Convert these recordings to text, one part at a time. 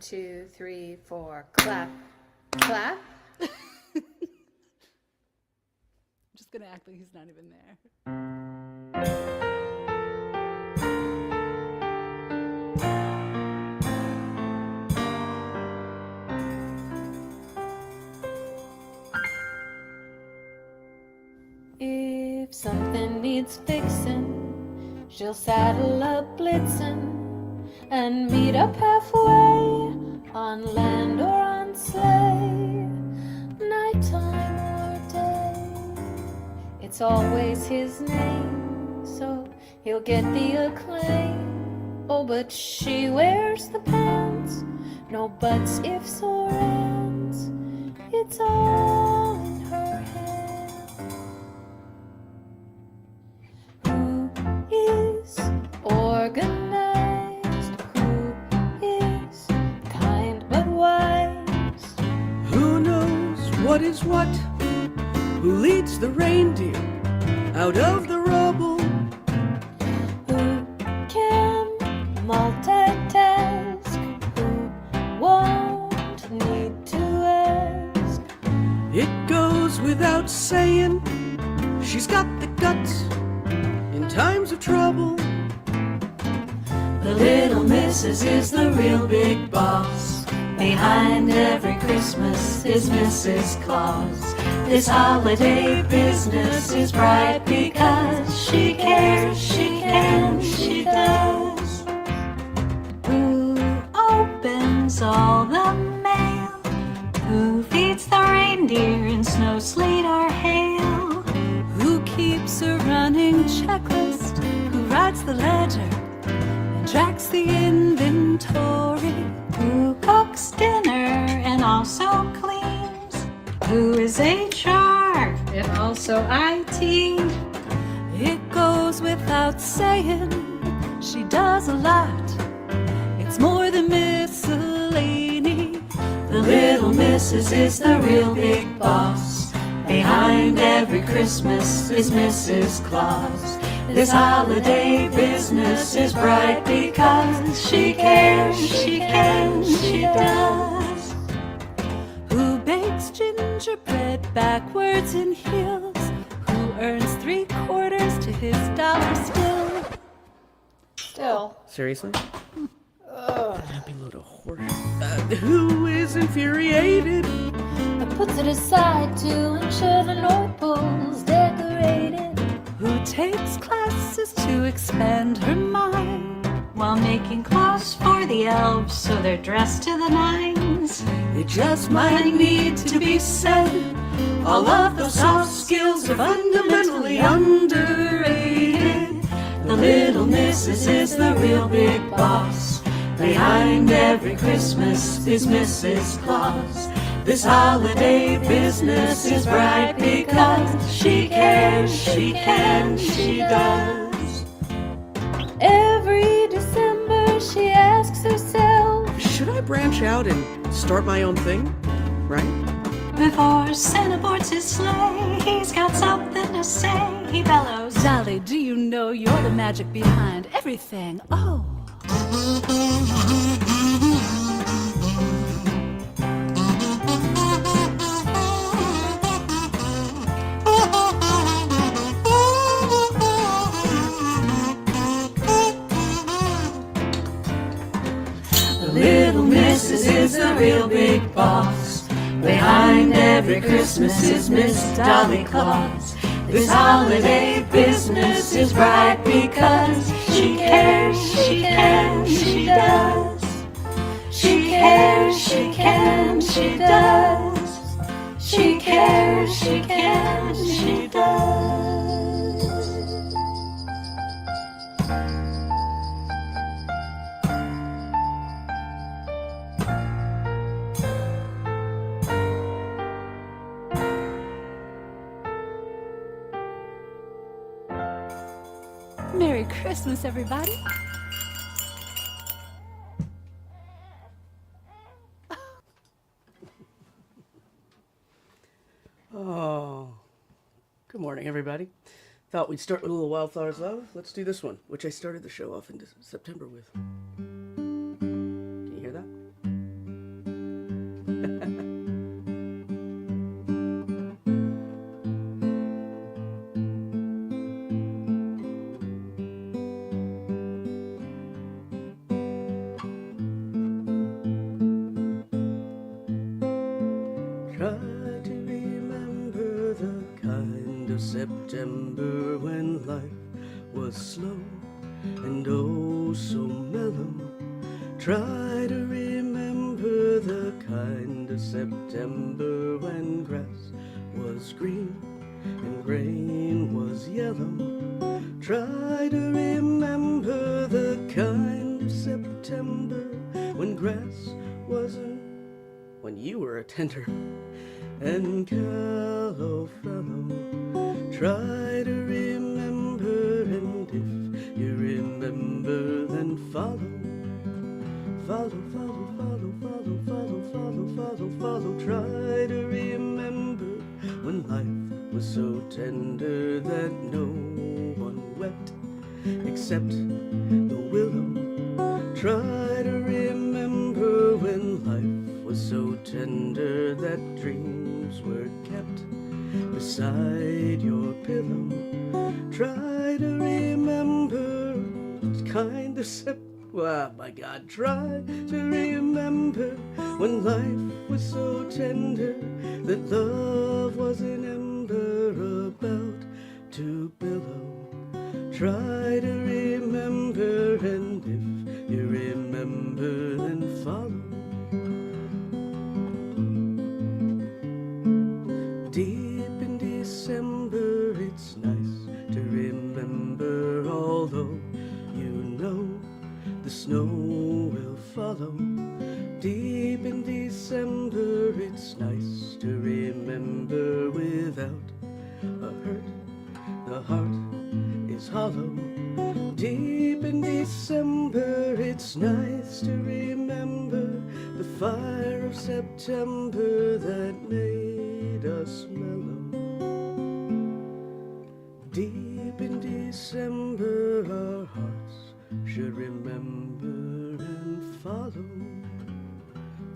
2, 3, 4. Clap. Clap. I'm just going to act like he's not even there. If something needs fixin', she'll saddle up Blitzen and meet up halfway on land or on sleigh, nighttime or day. It's always his name, so he'll get the acclaim. Oh, but she wears the pants, no buts, ifs, or ands. It's all in her head. Who is organized? Who is kind but wise? Who knows what is what? Who leads the reindeer out of the rubble? Who can multitask? Who won't need to ask? It goes without saying, she's got the guts in times of trouble. The little missus is the real big boss. Behind every Christmas is Mrs. Claus. This holiday business is bright because she cares, she can, she does. Who opens all the mail? Who feeds the reindeer in snow, sleet, or hail? Who keeps a running checklist? Who writes the ledger and tracks the inventory? Who cooks dinner and also cleans? Who is HR and also IT? It goes without saying, she does a lot. It's more than miscellany. The little missus is the real big boss. Behind every Christmas is Mrs. Claus. This holiday business is bright because she cares, she can, she does. Who bakes gingerbread backwards in heels? Who earns 3/4 to his dollar still? Still. Seriously? Happy load of horse. Who is infuriated? But puts it aside to ensure the North Pole's decorated. Who takes classes to expand her mind while making clothes for the elves so they're dressed to the nines? It just might need to be said, all of those soft skills are fundamentally underrated. The little missus is the real big boss. Behind every Christmas is Mrs. Claus. This holiday business is bright because she cares, she can, she does. Every December she asks herself, should I branch out and start my own thing? Right? Before Santa boards his sleigh, he's got something to say. He bellows, Dolly, do you know you're the magic behind everything? Oh. The little missus is the real big boss. Behind every Christmas is Miss Dolly Claus. This holiday business is bright because she cares, she can, she does. She cares, she can, she does. She cares, she can, she does. Merry Christmas, everybody. Oh, good morning, everybody. Thought we'd start with a little Wildflowers Love. Let's do this one, which I started the show off in September with. Can you hear that? September when life was slow and oh so mellow. Try to remember the kind of September when grass was green and grain was yellow. Try to remember the kind of September when grass wasn't, when you were a tender and callow fellow. Try to remember, and if you remember, then follow. Follow, follow, follow, follow, follow, follow, follow, follow. Try to remember when life was so tender that no one wept except the willow. Try to remember when life was so tender that dreams were kept beside your pillow. Try to remember kind of oh my God, try to remember when life was so tender that love was an ember about to billow. Try to remember, and if you remember, then follow. Deep in December, it's nice to remember, although you know the snow will follow. Deep in December, it's nice to remember without a hurt. The heart is hollow. Deep in December, it's nice to remember the fire of September that made us mellow. Deep in December, our hearts should remember and follow.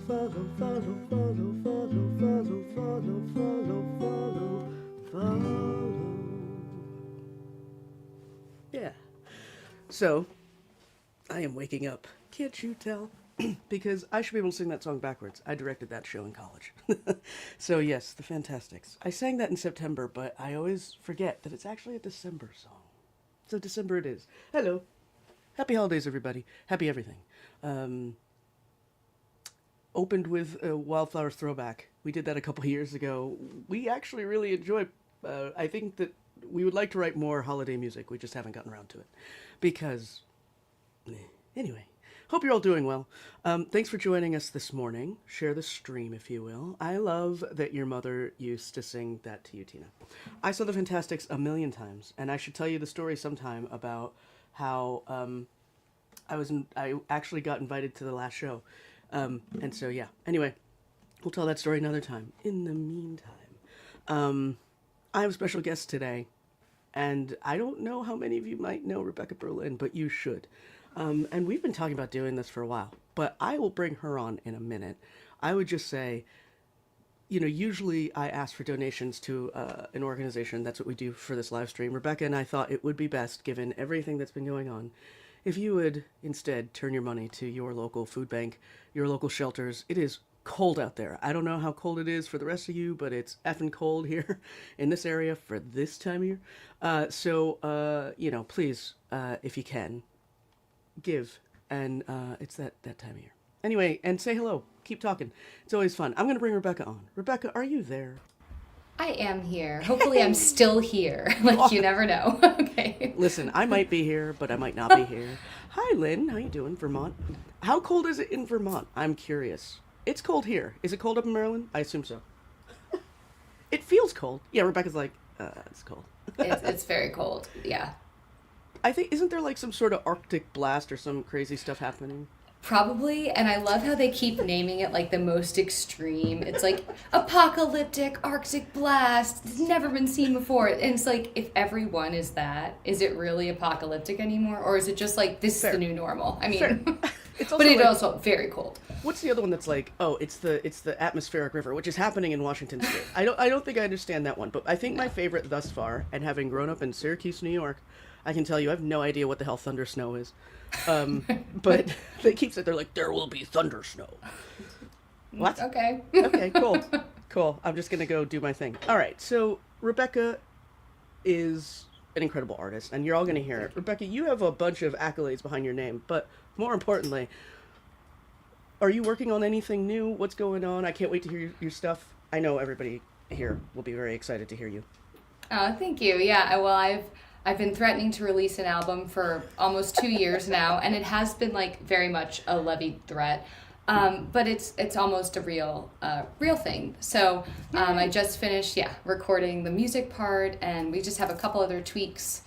Follow, follow, follow, follow, follow, follow, follow, follow, follow. Yeah. So, I am waking up. Can't you tell? Because I should be able to sing that song backwards. I directed that show in college. So yes, the Fantastics. I sang that in September, but I always forget that it's actually a December song. So December it is. Hello. Happy holidays, everybody. Happy everything. Opened with a Wildflowers throwback. We did that a couple years ago. We actually really enjoy, I think that we would like to write more holiday music. We just haven't gotten around to it. Because, anyway, hope you're all doing well. Thanks for joining us this morning. Share the stream, if you will. I love that your mother used to sing that to you, Tina. I saw the Fantastics a million times, and I should tell you the story sometime about how I actually got invited to the last show. And so, yeah. Anyway, we'll tell that story another time. In the meantime, I have a special guest today, and I don't know how many of you might know Rebecca Berlin, but you should. And we've been talking about doing this for a while, but I will bring her on in a minute. I would just say, you know, usually I ask for donations to an organization. That's what we do for this live stream. Rebecca and I thought it would be best, given everything that's been going on, if you would instead turn your money to your local food bank, your local shelters. It is cold out there. I don't know how cold it is for the rest of you, but it's effing cold here in this area for this time of year. So, you know, please, if you can, give. And it's that time of year. Anyway, and say hello. Keep talking. It's always fun. I'm going to bring Rebecca on. Rebecca, are you there? I am here. Hopefully I'm still here. Like, you never know. Okay. Listen, I might be here, but I might not be here. Hi, Lynn. How you doing, Vermont? How cold is it in Vermont? I'm curious. It's cold here. Is it cold up in Maryland? I assume so. It feels cold. Yeah, Rebecca's like, it's cold. It's very cold. Yeah. I think, isn't there like some sort of Arctic blast or some crazy stuff happening? Probably, and I love how they keep naming it like the most extreme. It's like apocalyptic Arctic blast. It's never been seen before. And it's like, if everyone is that, is it really apocalyptic anymore? Or is it just like, this is the new normal? I mean, it's also but it's like, also very cold. What's the other one that's like, oh, it's the atmospheric river, which is happening in Washington State. I don't think I understand that one, but I think my favorite thus far, and having grown up in Syracuse, New York, I can tell you I have no idea what the hell thunder snow is. But they keep saying, they're like, there will be thunder snow. What? Okay. Okay, cool. I'm just going to go do my thing. All right, so Rebecca, is an incredible artist, and you're all going to hear it. Rebecca, you have a bunch of accolades behind your name, but more importantly, are you working on anything new? What's going on? I can't wait to hear your stuff. I know everybody here will be very excited to hear you. Oh, thank you. Yeah, well, I've been threatening to release an album for almost 2 years now, and it has been like very much a levied threat. But it's almost a real thing. So I just finished recording the music part, and we just have a couple other tweaks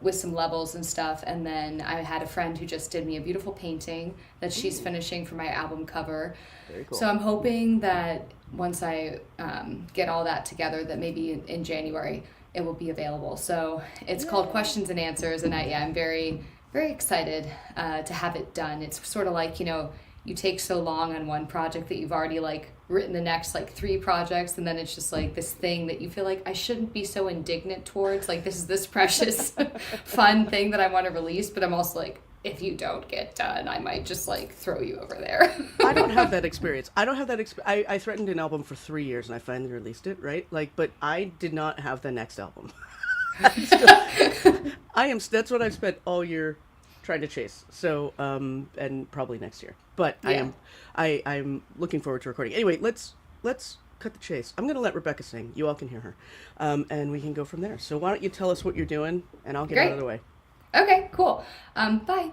with some levels and stuff. And then I had a friend who just did me a beautiful painting that she's finishing for my album cover. Very cool. So I'm hoping that once I get all that together, that maybe in January it will be available. So it's called Questions and Answers, and I'm very, very excited to have it done. It's sort of like, you take so long on one project that you've already like written the next like 3 projects, and then it's just like this thing that you feel like I shouldn't be so indignant towards. Like, this is this precious fun thing that I want to release, but I'm also like, if you don't get done, I might just like throw you over there. I don't have that experience. I threatened an album for 3 years and I finally released it, right? Like, but I did not have the next album. That's what I've spent all year trying to chase. So, and probably next year. But I'm looking forward to recording. Anyway, let's cut the chase. I'm going to let Rebecca sing. You all can hear her. And we can go from there. So why don't you tell us what you're doing, and I'll get out of the way. Okay, cool. Bye.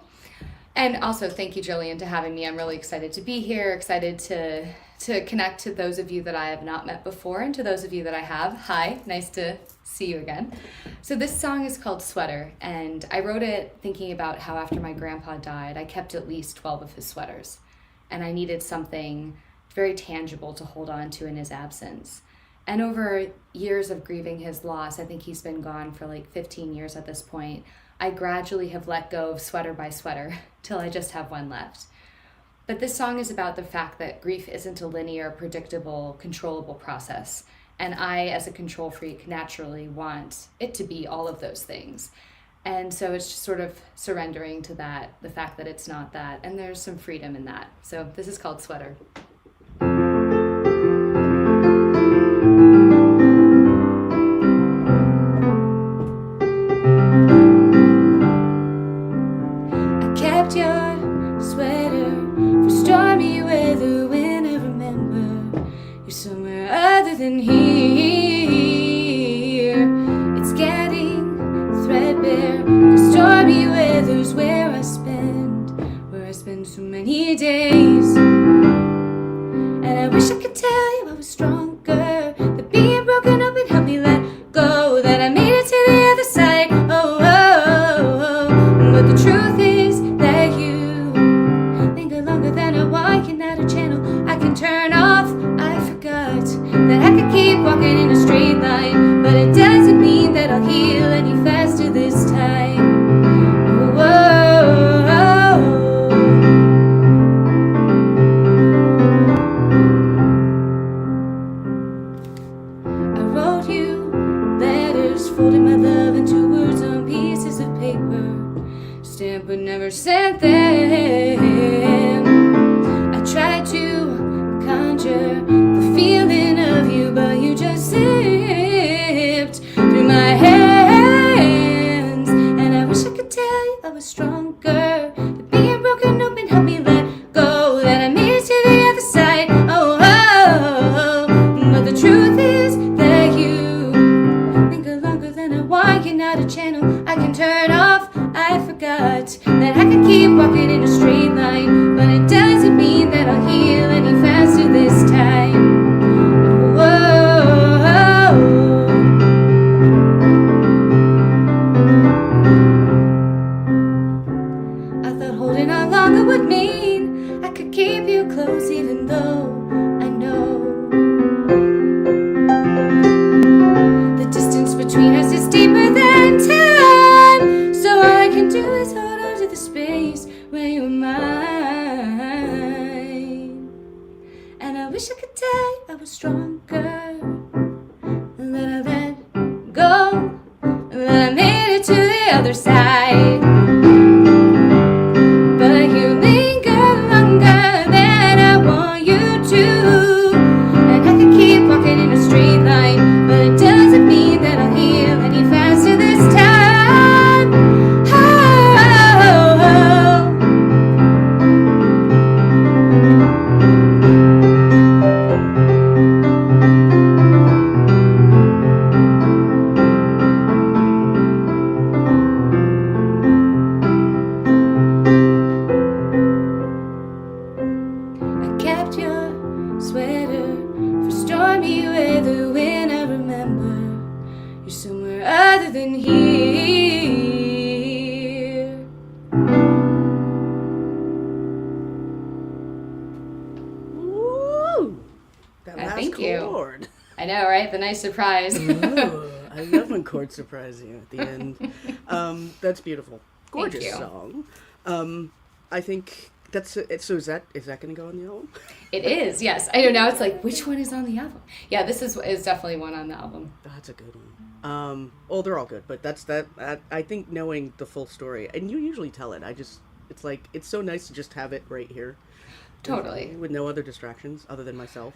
And also, thank you, Jillian, to having me. I'm really excited to be here, excited to connect to those of you that I have not met before, and to those of you that I have. Hi, nice to see you again. So this song is called Sweater, and I wrote it thinking about how after my grandpa died, I kept at least 12 of his sweaters, and I needed something very tangible to hold on to in his absence. And over years of grieving his loss, I think he's been gone for like 15 years at this point, I gradually have let go of sweater by sweater till I just have one left. But this song is about the fact that grief isn't a linear, predictable, controllable process. And I, as a control freak, naturally want it to be all of those things. And so it's just sort of surrendering to that, the fact that it's not that. And there's some freedom in that. So this is called Sweater. So many days, and I wish I could tell you I was stronger, that being broken open helped me let go, that I made it to the other side. But the truth is that you linger longer than I want. You're not a channel I can turn off. I forgot that I could keep walking in a straight line, but it doesn't mean that I'll heal any faster this time. But never sent them. I tried to conjure the feeling of you, but you just slipped through my hands. And I wish I could tell you I was stronger, that being broken open helped me let go, that I made it to the other side. But the truth is that you linger longer than I want. You're not a channel I can turn off. I forgot that I could keep walking in a straight line, but it doesn't mean that I'll heal any faster this time. I thought holding on longer would mean I could keep you close, even though I know the distance between us is deeper than time. So all I can do is hold on to the space where you're mine. And I wish I could tell you I was stronger, and that I let go, and that I made it to the other side. But you linger longer than I want you to, and I can keep walking in a straight line, but it doesn't mean that I'll heal any faster. know, right? The nice surprise. Ooh, I love when chords surprise you at the end. That's beautiful. Gorgeous you. song. I think that's it. So is that going to go on the album? It is, yes. I know, now it's like, which one is on the album? Yeah, this is definitely one on the album. That's a good one. Well, they're all good, but I think knowing the full story, and you usually tell it. It's like, it's so nice to just have it right here. Totally. With no other distractions other than myself.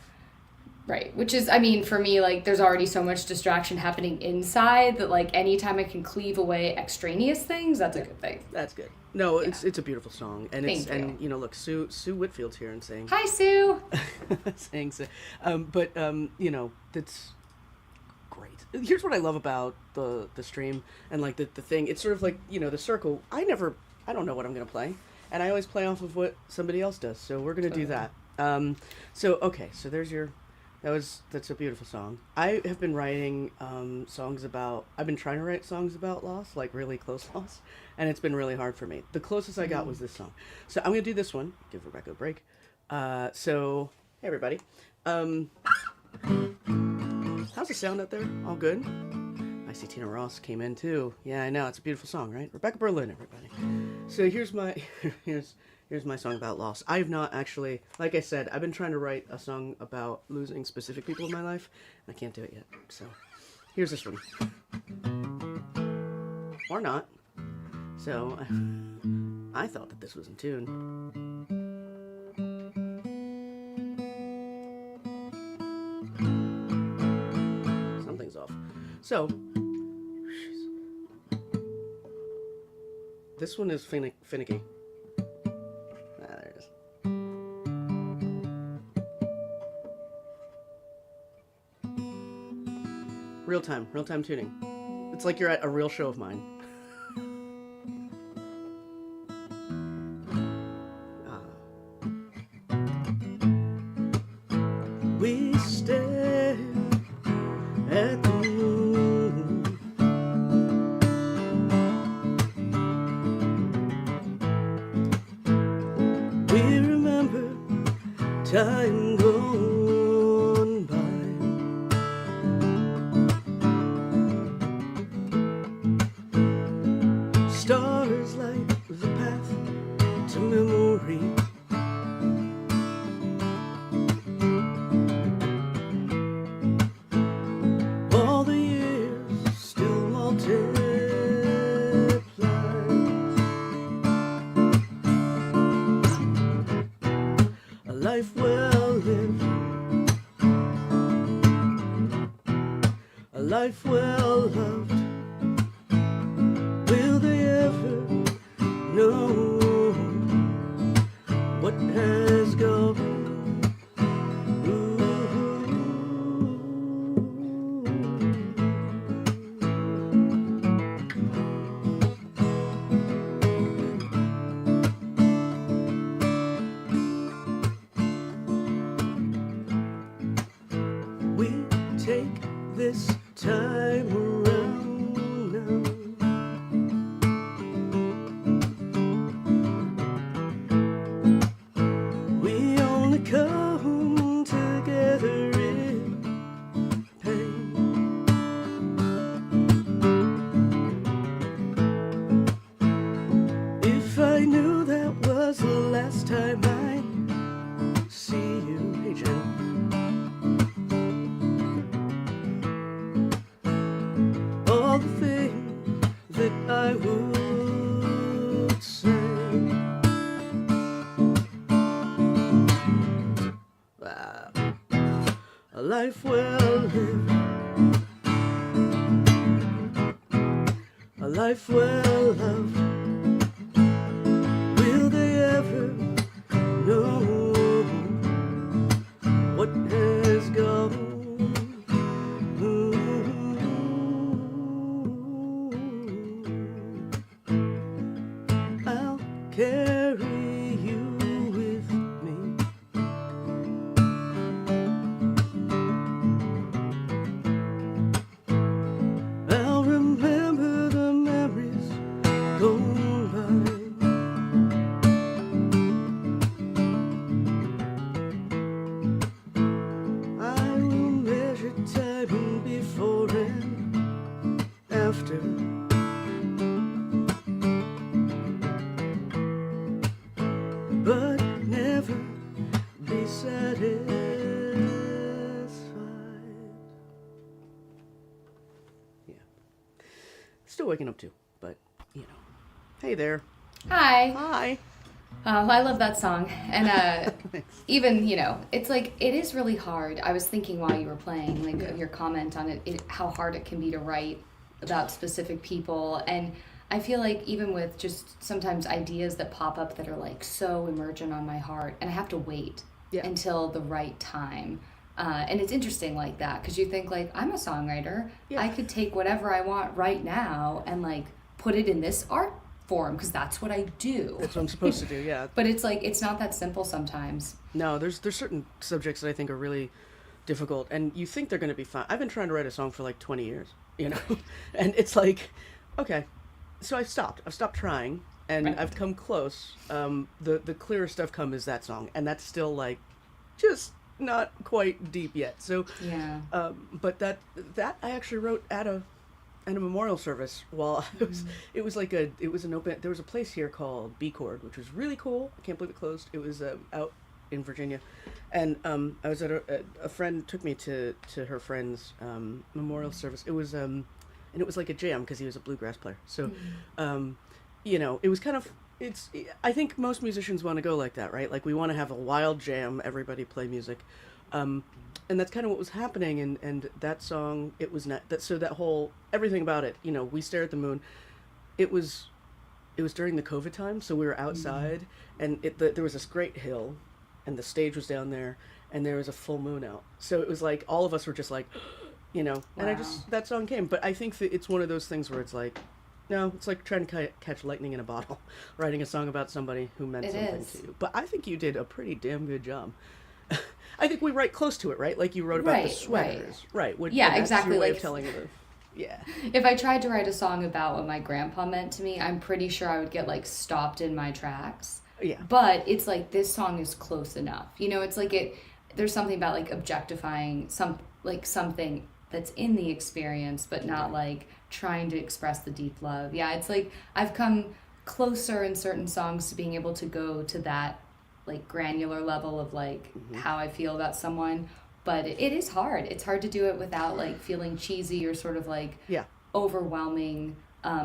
Right, which is, I mean, for me, like, there's already so much distraction happening inside that, like, anytime I can cleave away extraneous things, that's a good thing. That's good. No, it's a beautiful song, and Thank you. and you know, look, Sue Whitfield's here and saying Hi, Sue! saying so, but you know, that's great. Here's what I love about the stream and like the thing. It's sort of like, you know, the circle. I don't know what I'm gonna play, and I always play off of what somebody else does. So we're gonna do that. So there's your. That's a beautiful song. I have been writing songs about. I've been trying to write songs about loss, like really close loss, and it's been really hard for me. The closest I got was this song. So I'm gonna do this one. Give Rebecca a break. So hey everybody, how's the sound out there? All good? I see Tina Ross came in too. Yeah, I know, it's a beautiful song, right? Rebecca Berlin, everybody. So here's my here's my song about loss. I have not actually, like I said, I've been trying to write a song about losing specific people in my life. I can't do it yet. So here's this one. Or not. So I thought that this was in tune. Something's off. So this one is finicky. There it is. Real time tuning. It's like you're at a real show of mine. We stare at the moon. We remember time gone by. Stars light the path to memory. All the years still multiply. A life well lived, a life well loved. Will they ever know what has gone? We take this time around now. We only come together in pain. If I knew that was the last time I see you, hey Jen. All the things that I would say. Wow. A life well lived, a life well loved. Will they ever know what has gone? I'll carry you with me. I'll remember the memories gone by. I will measure time waking up too, but hey there. Hi. Hi. I love that song. And even, it's like, it is really hard. I was thinking while you were playing, like your comment on it, how hard it can be to write about specific people. And I feel like even with just sometimes ideas that pop up that are like so emergent on my heart, and I have to wait until the right time. And it's interesting like that, because you think like, I'm a songwriter. I could take whatever I want right now and like put it in this art form, because that's what I do. That's what I'm supposed to do, yeah. But it's like, it's not that simple sometimes. No, there's certain subjects that I think are really difficult, and you think they're going to be fun. I've been trying to write a song for like 20 years, and it's like, okay, so I've stopped trying, and I've come close. The clearest I've come is that song, and that's still like just not quite deep yet. So but that I actually wrote at a memorial service while it was an open, there was a place here called B Chord, which was really cool. I can't believe it closed. It was out in Virginia, and I was at a friend took me to her friend's memorial service. It was and it was like a jam because he was a bluegrass player. So it was kind of, I think most musicians want to go like that, right? Like we want to have a wild jam, everybody play music. And that's kind of what was happening, and that song, it was not that. So that whole everything about it, we stare at the moon. It was during the COVID time, so we were outside, and there was this great hill, and the stage was down there, and there was a full moon out. So it was like all of us were just like, and that song came. But I think that it's one of those things where it's like, no, it's like trying to catch lightning in a bottle, writing a song about somebody who meant something to you. But I think you did a pretty damn good job. I think we write close to it, right? Like you wrote about the sweaters, right? Exactly. Your way like of telling if I tried to write a song about what my grandpa meant to me, I'm pretty sure I would get like stopped in my tracks. Yeah. But it's like this song is close enough. It's like there's something about like objectifying something that's in the experience, but not like trying to express the deep love. Yeah, it's like I've come closer in certain songs to being able to go to that like granular level of like how I feel about someone, but it is hard. It's hard to do it without like feeling cheesy or sort of like overwhelming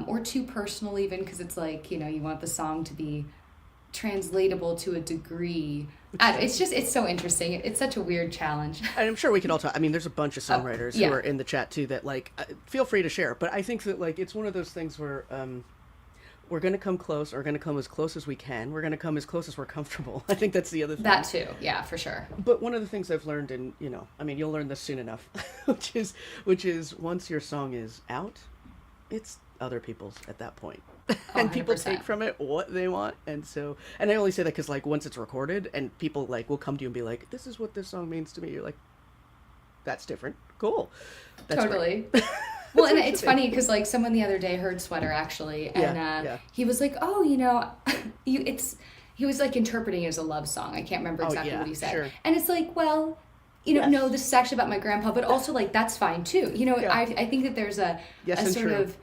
or too personal even, because it's like you want the song to be translatable to a degree. It's so interesting. It's such a weird challenge. And I'm sure we can all talk. I mean, there's a bunch of songwriters who are in the chat too that like feel free to share. But I think that like it's one of those things where we're going to come close, or going to come as close as we can. We're going to come as close as we're comfortable. I think that's the other thing. That too, yeah, for sure. But one of the things I've learned, and I mean, you'll learn this soon enough, which is once your song is out, it's other people's at that point. And people take from it what they want. And I only say that because like once it's recorded and people like will come to you and be like, this is what this song means to me. You're like, that's different. Cool. That's totally. Well, and it's funny because like someone the other day heard Sweater actually, and he was like, "Oh, he was like interpreting it as a love song." I can't remember exactly what he said, sure. And it's like, well, no, this is actually about my grandpa, but also like that's fine too. I think that there's a sort of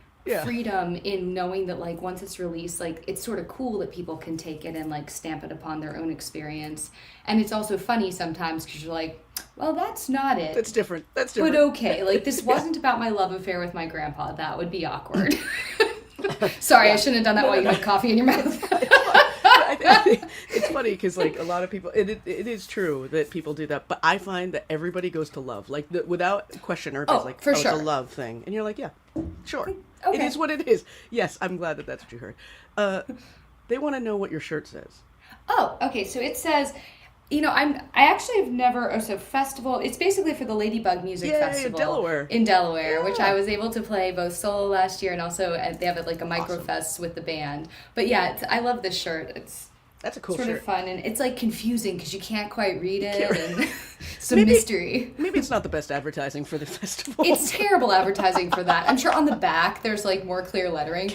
freedom in knowing that like once it's released, like it's sort of cool that people can take it and like stamp it upon their own experience. And it's also funny sometimes because you're like, well, that's not it. That's different. But okay, like this wasn't about my love affair with my grandpa. That would be awkward. Sorry, I shouldn't have done that while you had coffee in your mouth. I think it's funny because like a lot of people, it is true that people do that, but I find that everybody goes to love, like without question, or like, for sure. It's a love thing, and you're like, yeah, sure, okay. It is what it is. Yes, I'm glad that that's what you heard. They want to know what your shirt says. Oh, okay. So it says, I actually have never, so festival, it's basically for the Ladybug Music Festival. In Delaware, which I was able to play both solo last year and also they have like a microfest with the band. But yeah, I love this shirt. That's a cool sort shirt. of fun, and it's like confusing because you can't quite read it, and some mystery. Maybe it's not the best advertising for the festival. It's terrible advertising for that. I'm sure on the back there's like more clear lettering,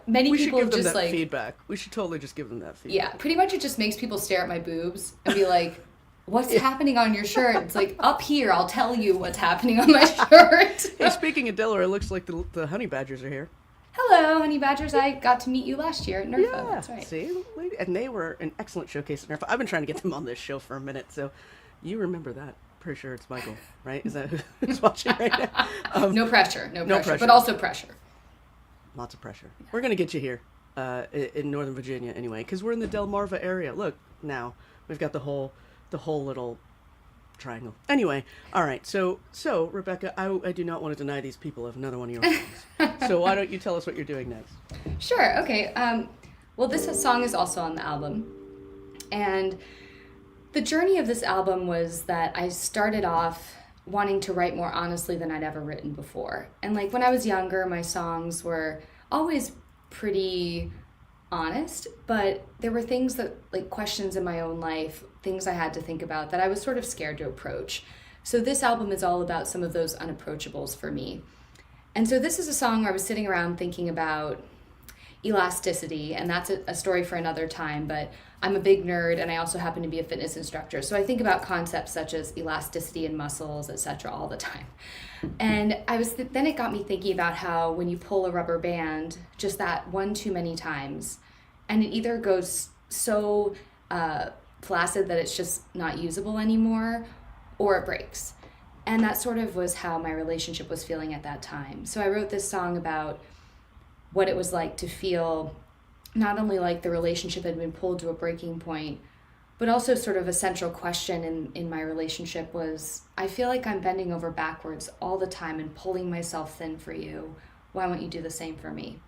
many people should give them just that like feedback. We should totally just give them that feedback. Yeah, pretty much it just makes people stare at my boobs and be like, "What's happening on your shirt?" It's like, up here, I'll tell you what's happening on my shirt. Hey, speaking of Delaware, it looks like the honey badgers are here. Hello, honey badgers. I got to meet you last year at NERFA. Yeah, that's right. See, and they were an excellent showcase at NERFA. I've been trying to get them on this show for a minute, so you remember that. Pretty sure it's Michael, right? Is that who's watching right now? No pressure, but also pressure. lots of pressure. We're gonna get you here in Northern Virginia anyway, because we're in the Delmarva area. Look, now we've got the whole little triangle. Anyway, all right. So Rebecca, I do not want to deny these people of another one of your songs. So why don't you tell us what you're doing next? Sure. Okay. Well, this song is also on the album, and the journey of this album was that I started off wanting to write more honestly than I'd ever written before. And like when I was younger, my songs were always pretty honest, but there were things that, like questions in my own life, things I had to think about that I was sort of scared to approach. So this album is all about some of those unapproachables for me. And so this is a song where I was sitting around thinking about elasticity, and that's a story for another time, but I'm a big nerd and I also happen to be a fitness instructor. So I think about concepts such as elasticity in muscles, etc. all the time. And then it got me thinking about how when you pull a rubber band, just that one too many times, and it either goes so flaccid that it's just not usable anymore, or it breaks. And that sort of was how my relationship was feeling at that time. So I wrote this song about what it was like to feel not only like the relationship had been pulled to a breaking point, but also sort of a central question in my relationship was, I feel like I'm bending over backwards all the time and pulling myself thin for you. Why won't you do the same for me?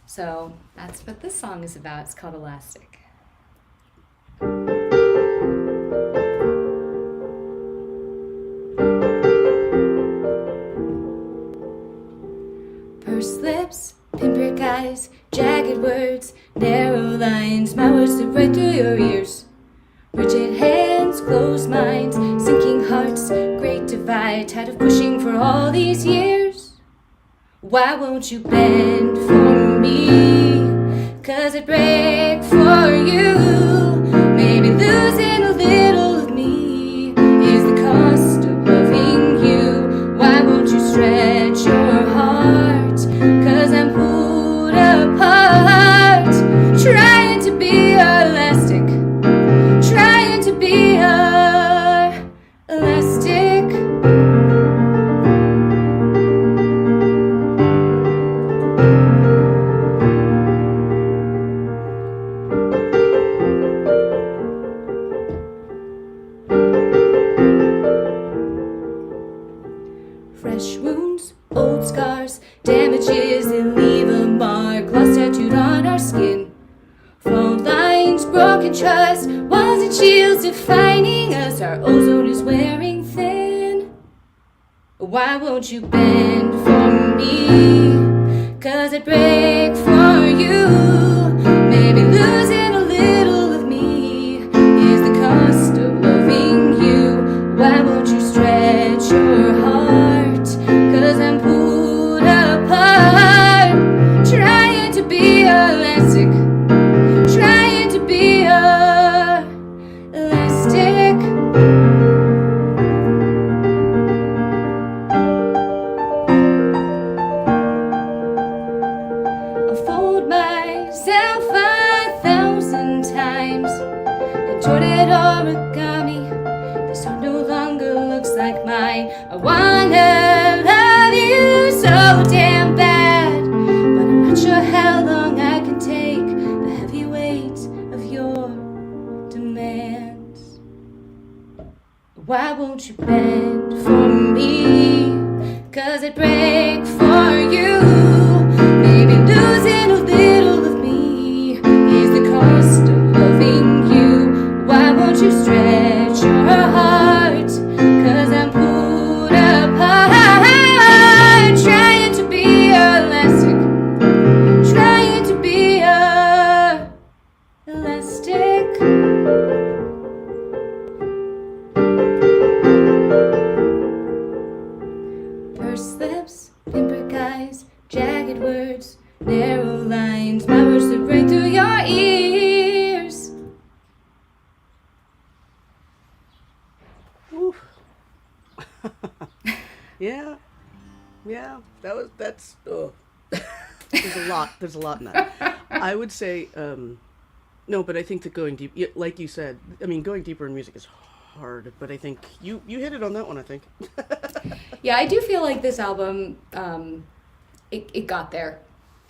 So that's what this song is about. It's called Elastic. Pursed lips, pinprick eyes, jagged words, narrow lines, my words slip right through your ears. Rigid hands, closed minds, sinking hearts, great divide, tired of pushing for all these years. Why won't you bend for me? 'Cause I'd break for you. Maybe losing a little of me is the cost of loving you. Why won't you stretch your heart? 'Cause I'm pulled apart, trying to be elastic, trying to be elastic. Fresh wounds, old scars, damages that leave a mark, lost tattooed on our skin. Fault lines, broken trust, walls and shields defining us. Our ozone is wearing thin. Why won't you bend for me? 'Cause I'd break for you. Maybe losing a little of me is the cost of loving you. Why won't you stretch your heart? 'Cause I'm pulled apart, trying to be elastic, trying to be elastic. I'll fold myself 1,000 times, contorted origami. This heart no longer looks like mine. I wanna love you so damn bad, but I'm not sure how long I can take the heavy weight of your demands. Why won't you bend for me? 'Cause I'd break for you. Maybe losing a little of me is the cost of loving you. Why won't you stretch your heart? 'Cause I'm pulled apart, trying to be elastic, trying to be elastic. Pursed lips, pinprick eyes, jagged words, narrow lines, my words slip right through your ears. Woo. Yeah. That's. Oh. There's a lot in that. I would say, no, but I think that going deep, like you said, I mean, going deeper in music is hard, but I think you hit it on that one, I think. Yeah, I do feel like this album, it got there.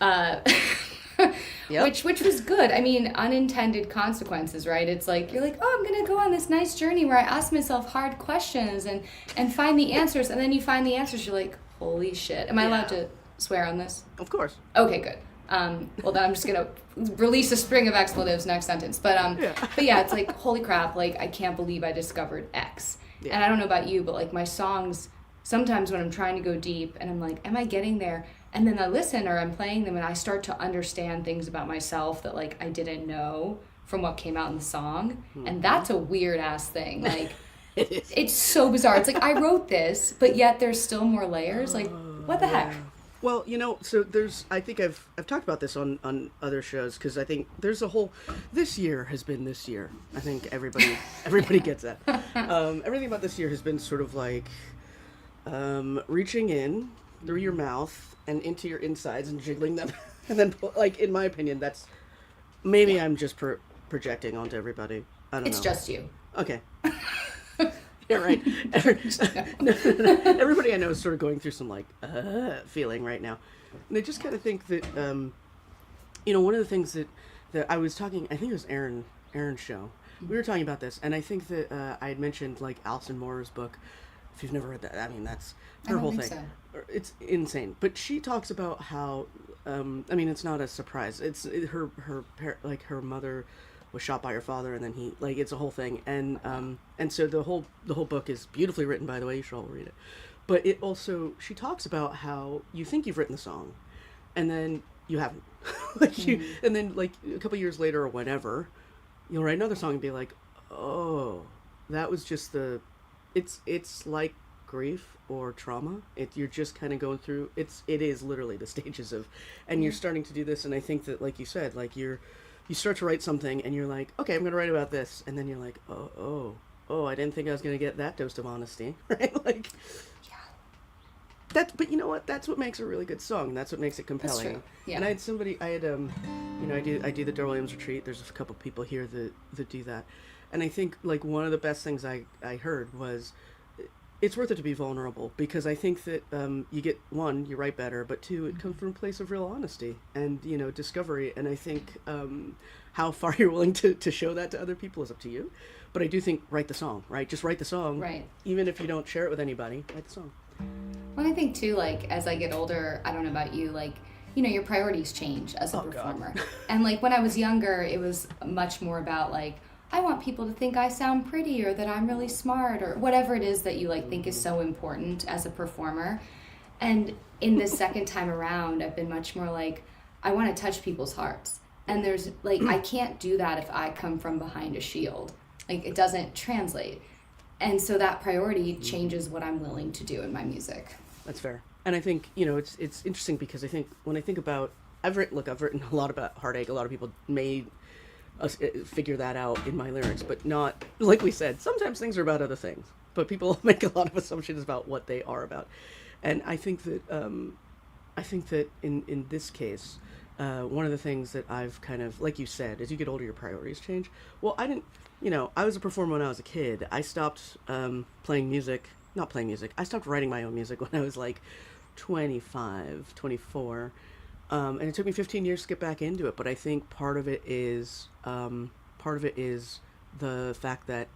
Yep. Which was good. I mean, unintended consequences, right? It's like you're like, oh, I'm gonna go on this nice journey where I ask myself hard questions and find the answers, and then you find the answers. You're like, holy shit. Am I allowed to swear on this? Of course. Okay, good. Well, then I'm just gonna release a string of expletives next sentence. But yeah, it's like, holy crap! Like, I can't believe I discovered X. Yeah. And I don't know about you, but like my songs, sometimes when I'm trying to go deep and I'm like, am I getting there? And then I listen or I'm playing them and I start to understand things about myself that like I didn't know from what came out in the song. And that's a weird ass thing. Like, it's so bizarre. It's like, I wrote this, but yet there's still more layers. Like, what the heck? Well, so I think I've talked about this on other shows, because I think there's a whole, this year has been this year. I think everybody gets that. Everything about this year has been sort of like reaching in through your mouth and into your insides and jiggling them. And then, like, in my opinion, that's, maybe I'm just projecting onto everybody. I don't know. It's just you. Okay. Yeah, right. Everybody I know is sort of going through some, like, feeling right now. And I just kind of think that, one of the things that I was talking, I think it was Aaron's show. We were talking about this, and I think that I had mentioned, like, Alison Moore's book. If you've never read that, I mean, that's her whole thing. So. It's insane. But she talks about how, it's not a surprise. It's her mother was shot by her father, and then he, like, it's a whole thing. And so the whole book is beautifully written, by the way. You should all read it. But it also, she talks about how you think you've written the song, and then you haven't. And then, like, a couple years later or whenever, you'll write another song and be like, oh, that was just it's like grief or trauma. You're just kind of going through, it is literally the stages of, and you're starting to do this. And I think that, like you said, like you start to write something and you're like, okay, I'm going to write about this. And then you're like, oh, I didn't think I was going to get that dose of honesty. Right? Like, but you know what? That's what makes a really good song. That's what makes it compelling. That's true. Yeah. And I do the Darrell Williams retreat. There's a couple people here that do that. And I think, like, one of the best things I heard was, it's worth it to be vulnerable, because I think that you get, one, you write better, but two, it comes from a place of real honesty and, discovery. And I think how far you're willing to show that to other people is up to you. But I do think, write the song, right? Just write the song. Right. Even if you don't share it with anybody, write the song. Well, I think, too, like, as I get older, I don't know about you, like, your priorities change as a performer. God. And, like, when I was younger, it was much more about, like, I want people to think I sound pretty, or that I'm really smart, or whatever it is that you, like, think is so important as a performer. And in this second time around, I've been much more like, I want to touch people's hearts. And there's, like, I can't do that if I come from behind a shield. Like, it doesn't translate. And so that priority changes what I'm willing to do in my music. That's fair. And I think, it's interesting, because I think when I think about, I've written a lot about heartache. A lot of people may figure that out in my lyrics, but not, like we said, sometimes things are about other things, but people make a lot of assumptions about what they are about. And I think that in this case, one of the things that I've kind of, like you said, as you get older, your priorities change. Well, I was a performer when I was a kid. I stopped not playing music. I stopped writing my own music when I was like 25, 24. And it took me 15 years to get back into it. But I think part of it is the fact that,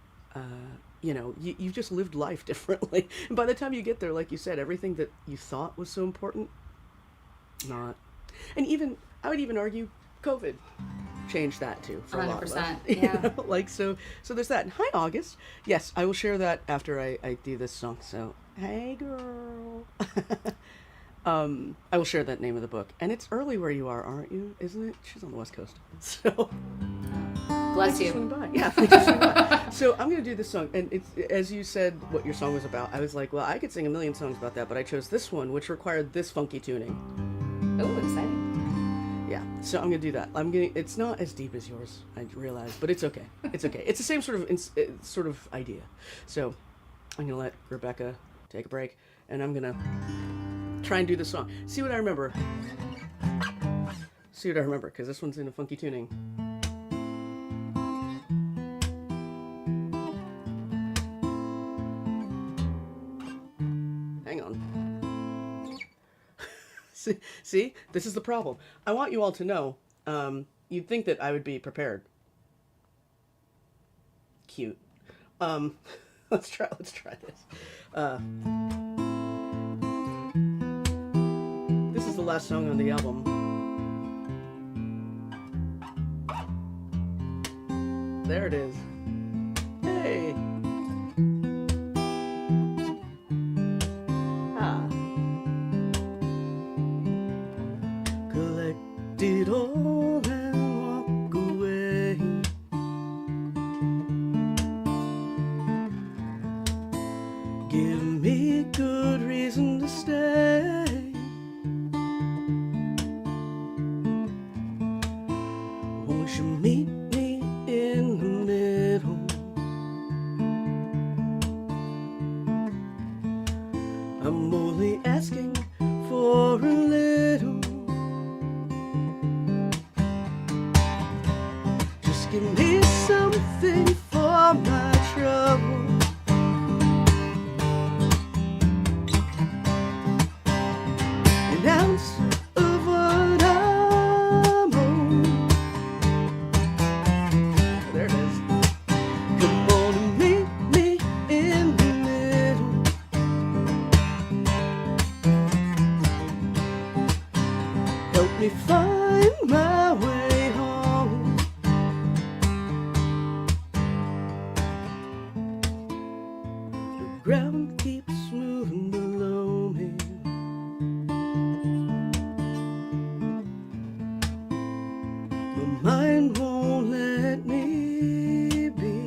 you've just lived life differently. And by the time you get there, like you said, everything that you thought was so important, not. And I would even argue COVID changed that too for 100%, a lot of us. Yeah. Like, so there's that. And hi, August. Yes, I will share that after I do this song. So, hey, girl. I will share that name of the book. And it's early where you are, aren't you? Isn't it? She's on the West Coast. So, bless you. Yeah, thanks for swinging by. So I'm going to do this song. And it's, as you said what your song was about, I was like, well, I could sing a million songs about that, but I chose this one, which required this funky tuning. Oh, exciting. Yeah, so I'm going to do that. It's not as deep as yours, I realize, but it's okay. It's okay. It's the same sort of idea. So I'm going to let Rebecca take a break, and I'm going to try and do the song. See what I remember, because this one's in a funky tuning. Hang on. See, this is the problem. I want you all to know. You'd think that I would be prepared. Cute. Let's try this. This is the last song on the album. There it is. Hey. Collect it all and walk away. Give me good reason to stay. Won't you meet me in the middle? I'm only asking for a little. Just give me something for my trouble. An ounce of what I'm on. There it is. Come on and meet me in the middle. Help me find my way home. The ground keeps moving below me. My mind won't let me be.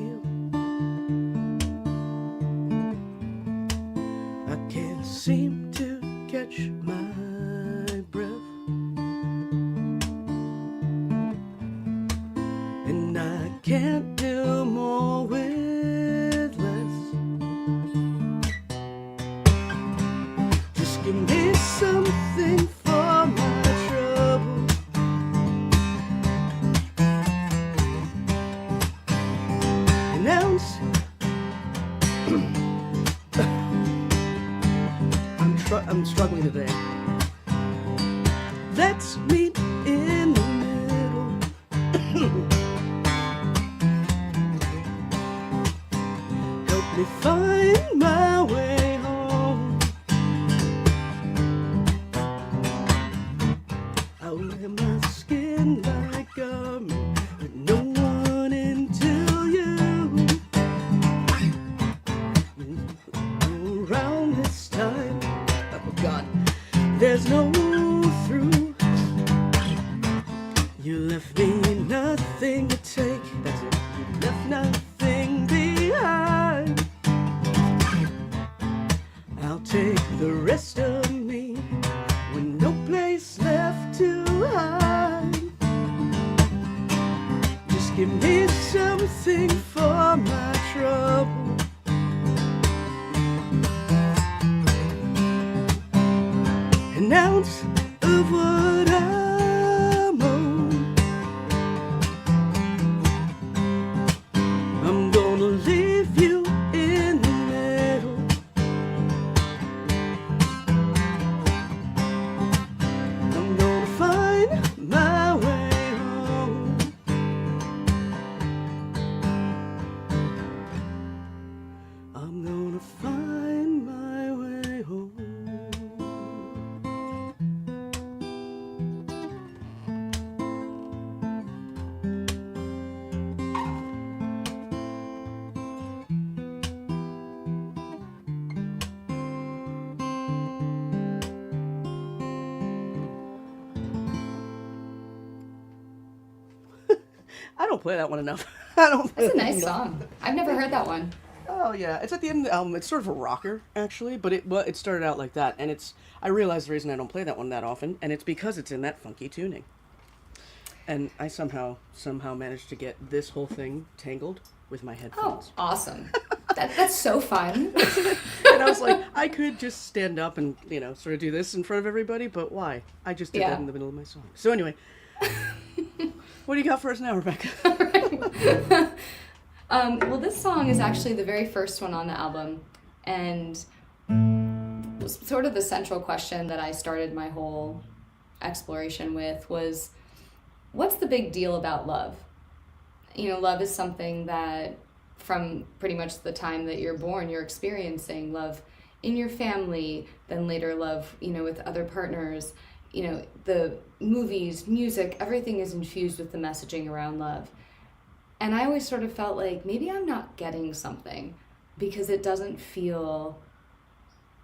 I can't seem to catch my breath, and I can't do more with less. Just give me something for my trouble. An ounce. I'm struggling today. Let's meet in the middle. Help me find my way home. I'll wear my skin like armor with no one until you. Around this time, oh God, there's no through. You left me nothing to take. That's it. You left nothing behind. I'll take the rest of me with no place left to hide. Just give me something for my trouble. An ounce of what I'm on. I'm gonna leave you in the middle. I'm gonna find my way home. I'm gonna find my way home. I don't play that one enough. I don't play That's a that nice enough. song. I've never heard that one. Oh yeah, it's at the end of the album. It's sort of a rocker actually, but it started out like that, and it's I realized the reason I don't play that one that often, and it's because it's in that funky tuning. And I somehow managed to get this whole thing tangled with my Oh, headphones. awesome. That's so fun. And I was like, I could just stand up and, sort of do this in front of everybody, but why? I just did Yeah. that in the middle of my song. So anyway, what do you got for us now, Rebecca? Well, this song is actually the very first one on the album, and sort of the central question that I started my whole exploration with was, what's the big deal about love? You know, love is something that from pretty much the time that you're born, you're experiencing love in your family, then later love, you know, with other partners. You know, the movies, music, everything is infused with the messaging around love. And I always sort of felt like maybe I'm not getting something because it doesn't feel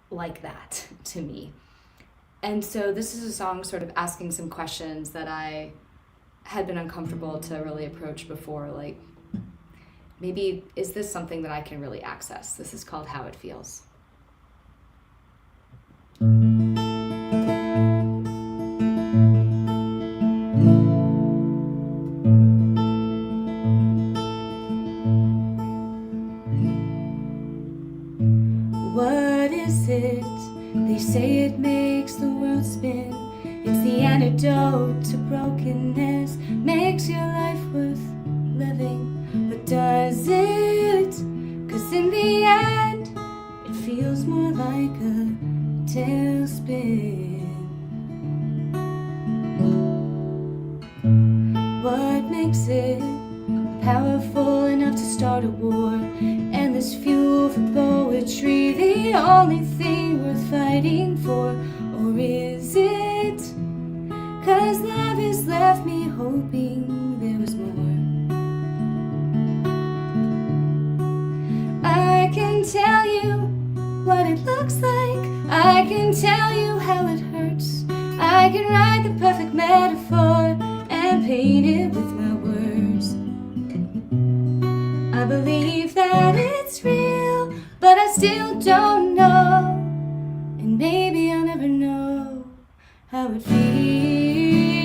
like that to me. And so this is a song sort of asking some questions that I had been uncomfortable to really approach before. Like, maybe, is this something that I can really access? This is called How It Feels. What is it? They say it makes the world spin. It's the antidote to brokenness, makes your life worth living. But does it? 'Cause in the end, it feels more like a tailspin. What makes it powerful enough to start a war? Endless fuel for poetry, the only thing worth fighting for? Or is it 'cause love has left me hoping there was more? I can tell you what it looks like, I can tell you how it hurts, I can write the perfect metaphor and paint it with my words. I believe that it's real, but I still don't know, and maybe I'll never know how it feels.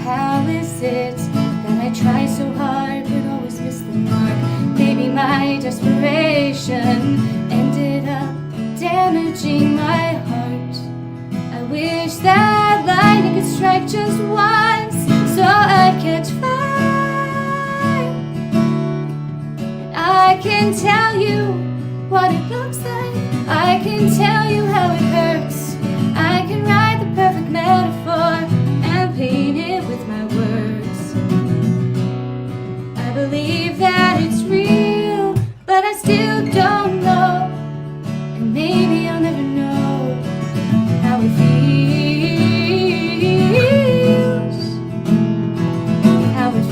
How is it that I try so hard but always miss the mark? Maybe my desperation ended up damaging my heart. I wish that lightning could strike just once so I'd catch fire. And I can tell you what it looks like, I can tell you how it hurts, I can write the perfect metaphor and paint it with my words. I believe that it's real, but I still don't know, and maybe I'll never know how it feels. How it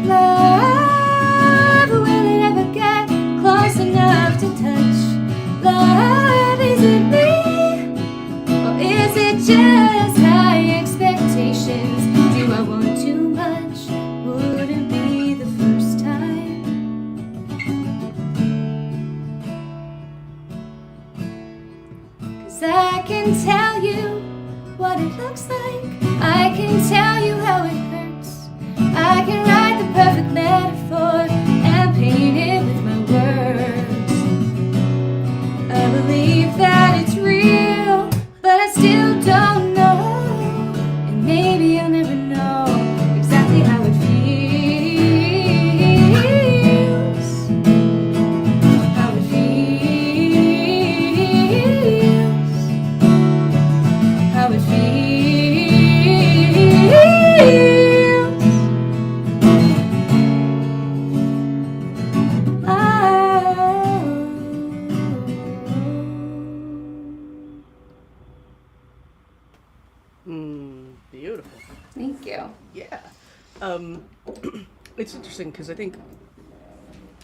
Love, will it ever get close enough to touch? Love, is it me? Or is it just high expectations? Do I want too much? Wouldn't be the first time. 'Cause I can tell you what it looks like, I can tell you how it hurts, I can write the perfect metaphor and paint it with my words. I believe that it's real, but I still don't know, and maybe I'll never know exactly how it feels. How it feels. How it feels. Beautiful. Thank you. Yeah. It's interesting because I think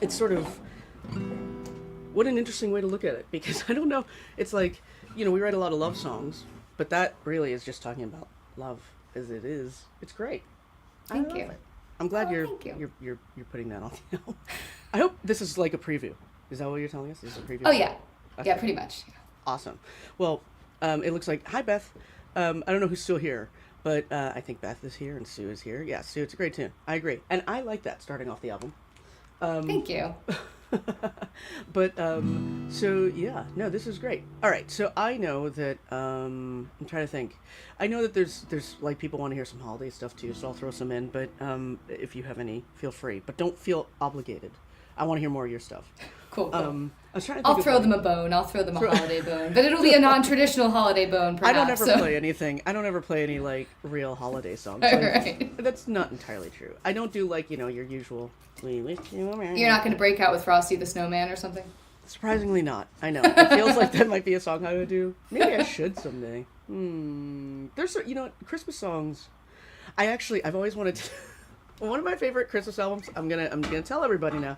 it's sort of, what an interesting way to look at it, because I don't know, it's like, you know, we write a lot of love songs, but that really is just talking about love as it is. It's great. Thank I love you. it. I'm glad thank you. you're putting that on the album. I hope this is like a preview. Is that what you're telling us? This is a preview? Oh yeah, Okay. yeah, pretty much. Awesome. Well, it looks like hi Beth. I don't know who's still here, but I think Beth is here and Sue is here. Yeah, Sue, it's a great tune. I agree, and I like that starting off the album. Thank you. But so yeah, no, this is great. All right, so I know that I'm trying to think. I know that there's like people want to hear some holiday stuff too, so I'll throw some in. But if you have any, feel free. But don't feel obligated. I want to hear more of your stuff. Cool. I was trying to. I'll throw them a bone. I'll throw them a holiday bone, but it'll be a non-traditional holiday bone. Perhaps, I don't ever play anything. I don't ever play any like real holiday songs. Like, Right. That's not entirely true. I don't do like your usual. We wish you a merry. You're not going to break out with Frosty the Snowman or something? Surprisingly not. I know. It feels like that might be a song I would do. Maybe I should someday. There's Christmas songs. I've always wanted to. One of my favorite Christmas albums. I'm gonna tell everybody now.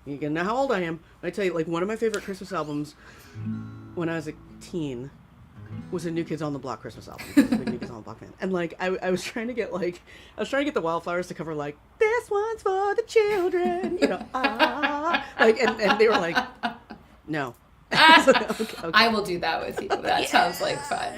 You're gonna know how old I am. I tell you, like one of my favorite Christmas albums when I was a teen was a New Kids on the Block Christmas album. I was a big New Kids on the Block fan. And like I was trying to get the Wildflowers to cover like this one's for the children, and they were like, no. Okay. I will do that with you. That sounds like fun.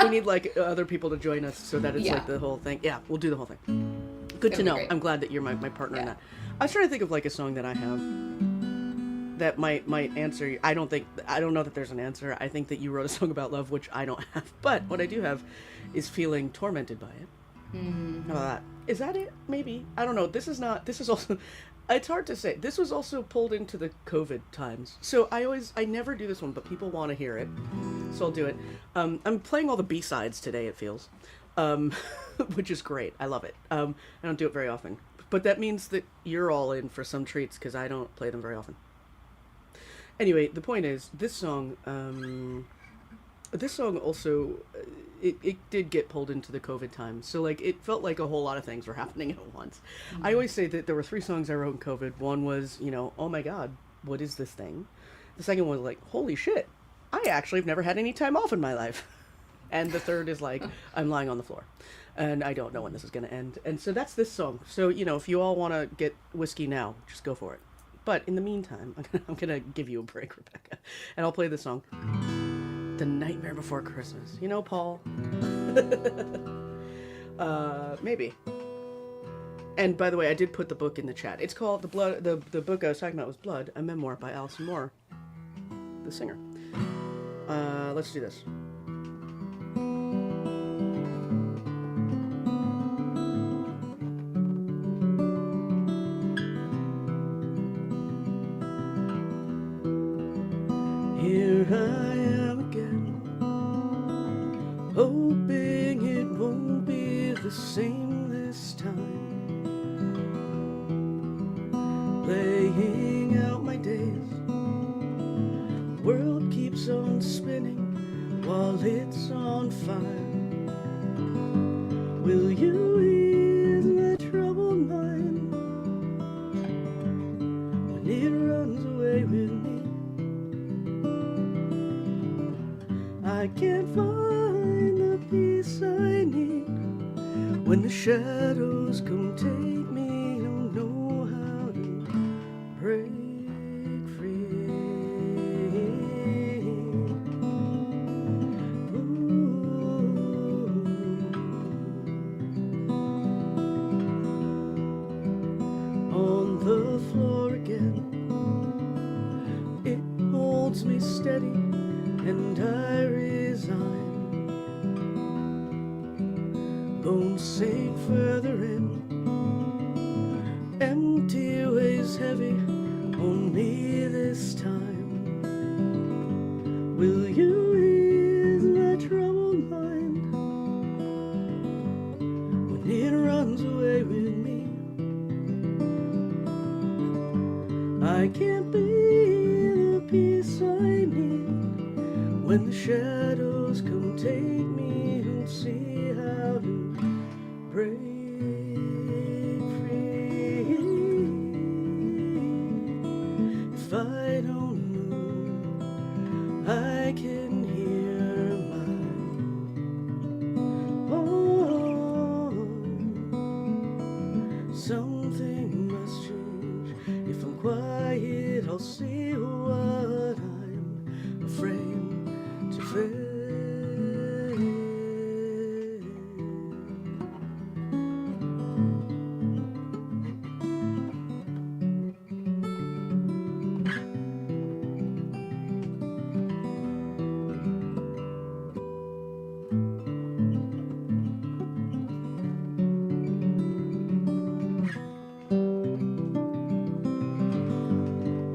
We need like other people to join us so that it's like the whole thing. Yeah, we'll do the whole thing. Good to know. Great. I'm glad that you're my partner in that. I was trying to think of like a song that I have that might answer you. I don't know that there's an answer. I think that you wrote a song about love, which I don't have. But what I do have is feeling tormented by it. How about that? Is that it? Maybe. I don't know. This is also, it's hard to say. This was also pulled into the COVID times. So I never do this one, but people want to hear it. So I'll do it. I'm playing all the B-sides today, it feels. Which is great. I love it. I don't do it very often. But that means that you're all in for some treats because I don't play them very often. Anyway, the point is, this song also, it did get pulled into the COVID times. So, like, it felt like a whole lot of things were happening at once. Mm-hmm. I always say that there were 3 songs I wrote in COVID. One was, oh my God, what is this thing? The second one was like, holy shit, I actually have never had any time off in my life. And the third is like, I'm lying on the floor. And I don't know when this is going to end. And so that's this song. So, if you all want to get whiskey now, just go for it. But in the meantime, I'm going to give you a break, Rebecca. And I'll play this song. The Nightmare Before Christmas. Paul? Maybe. And by the way, I did put the book in the chat. It's called the book I was talking about was Blood, a memoir by Alison Moore, the singer. Let's do this. Here I am again, hoping it won't be the same this time. Laying out my days, the world keeps on spinning while it's on fire. Will you ease my troubled mind when it runs away with me? I can't find the peace I need when the shadows come take me. Don't know how to break free. Ooh. On the floor again, it holds me steady and I resign. Bones sink further in, empty weighs heavy on me this time. Will you ease my troubled mind when it runs away with me? I can't be the peace I need when the shadows come take me. Who'll see how to break free? If I don't move, I can hear my see what I'm afraid to face.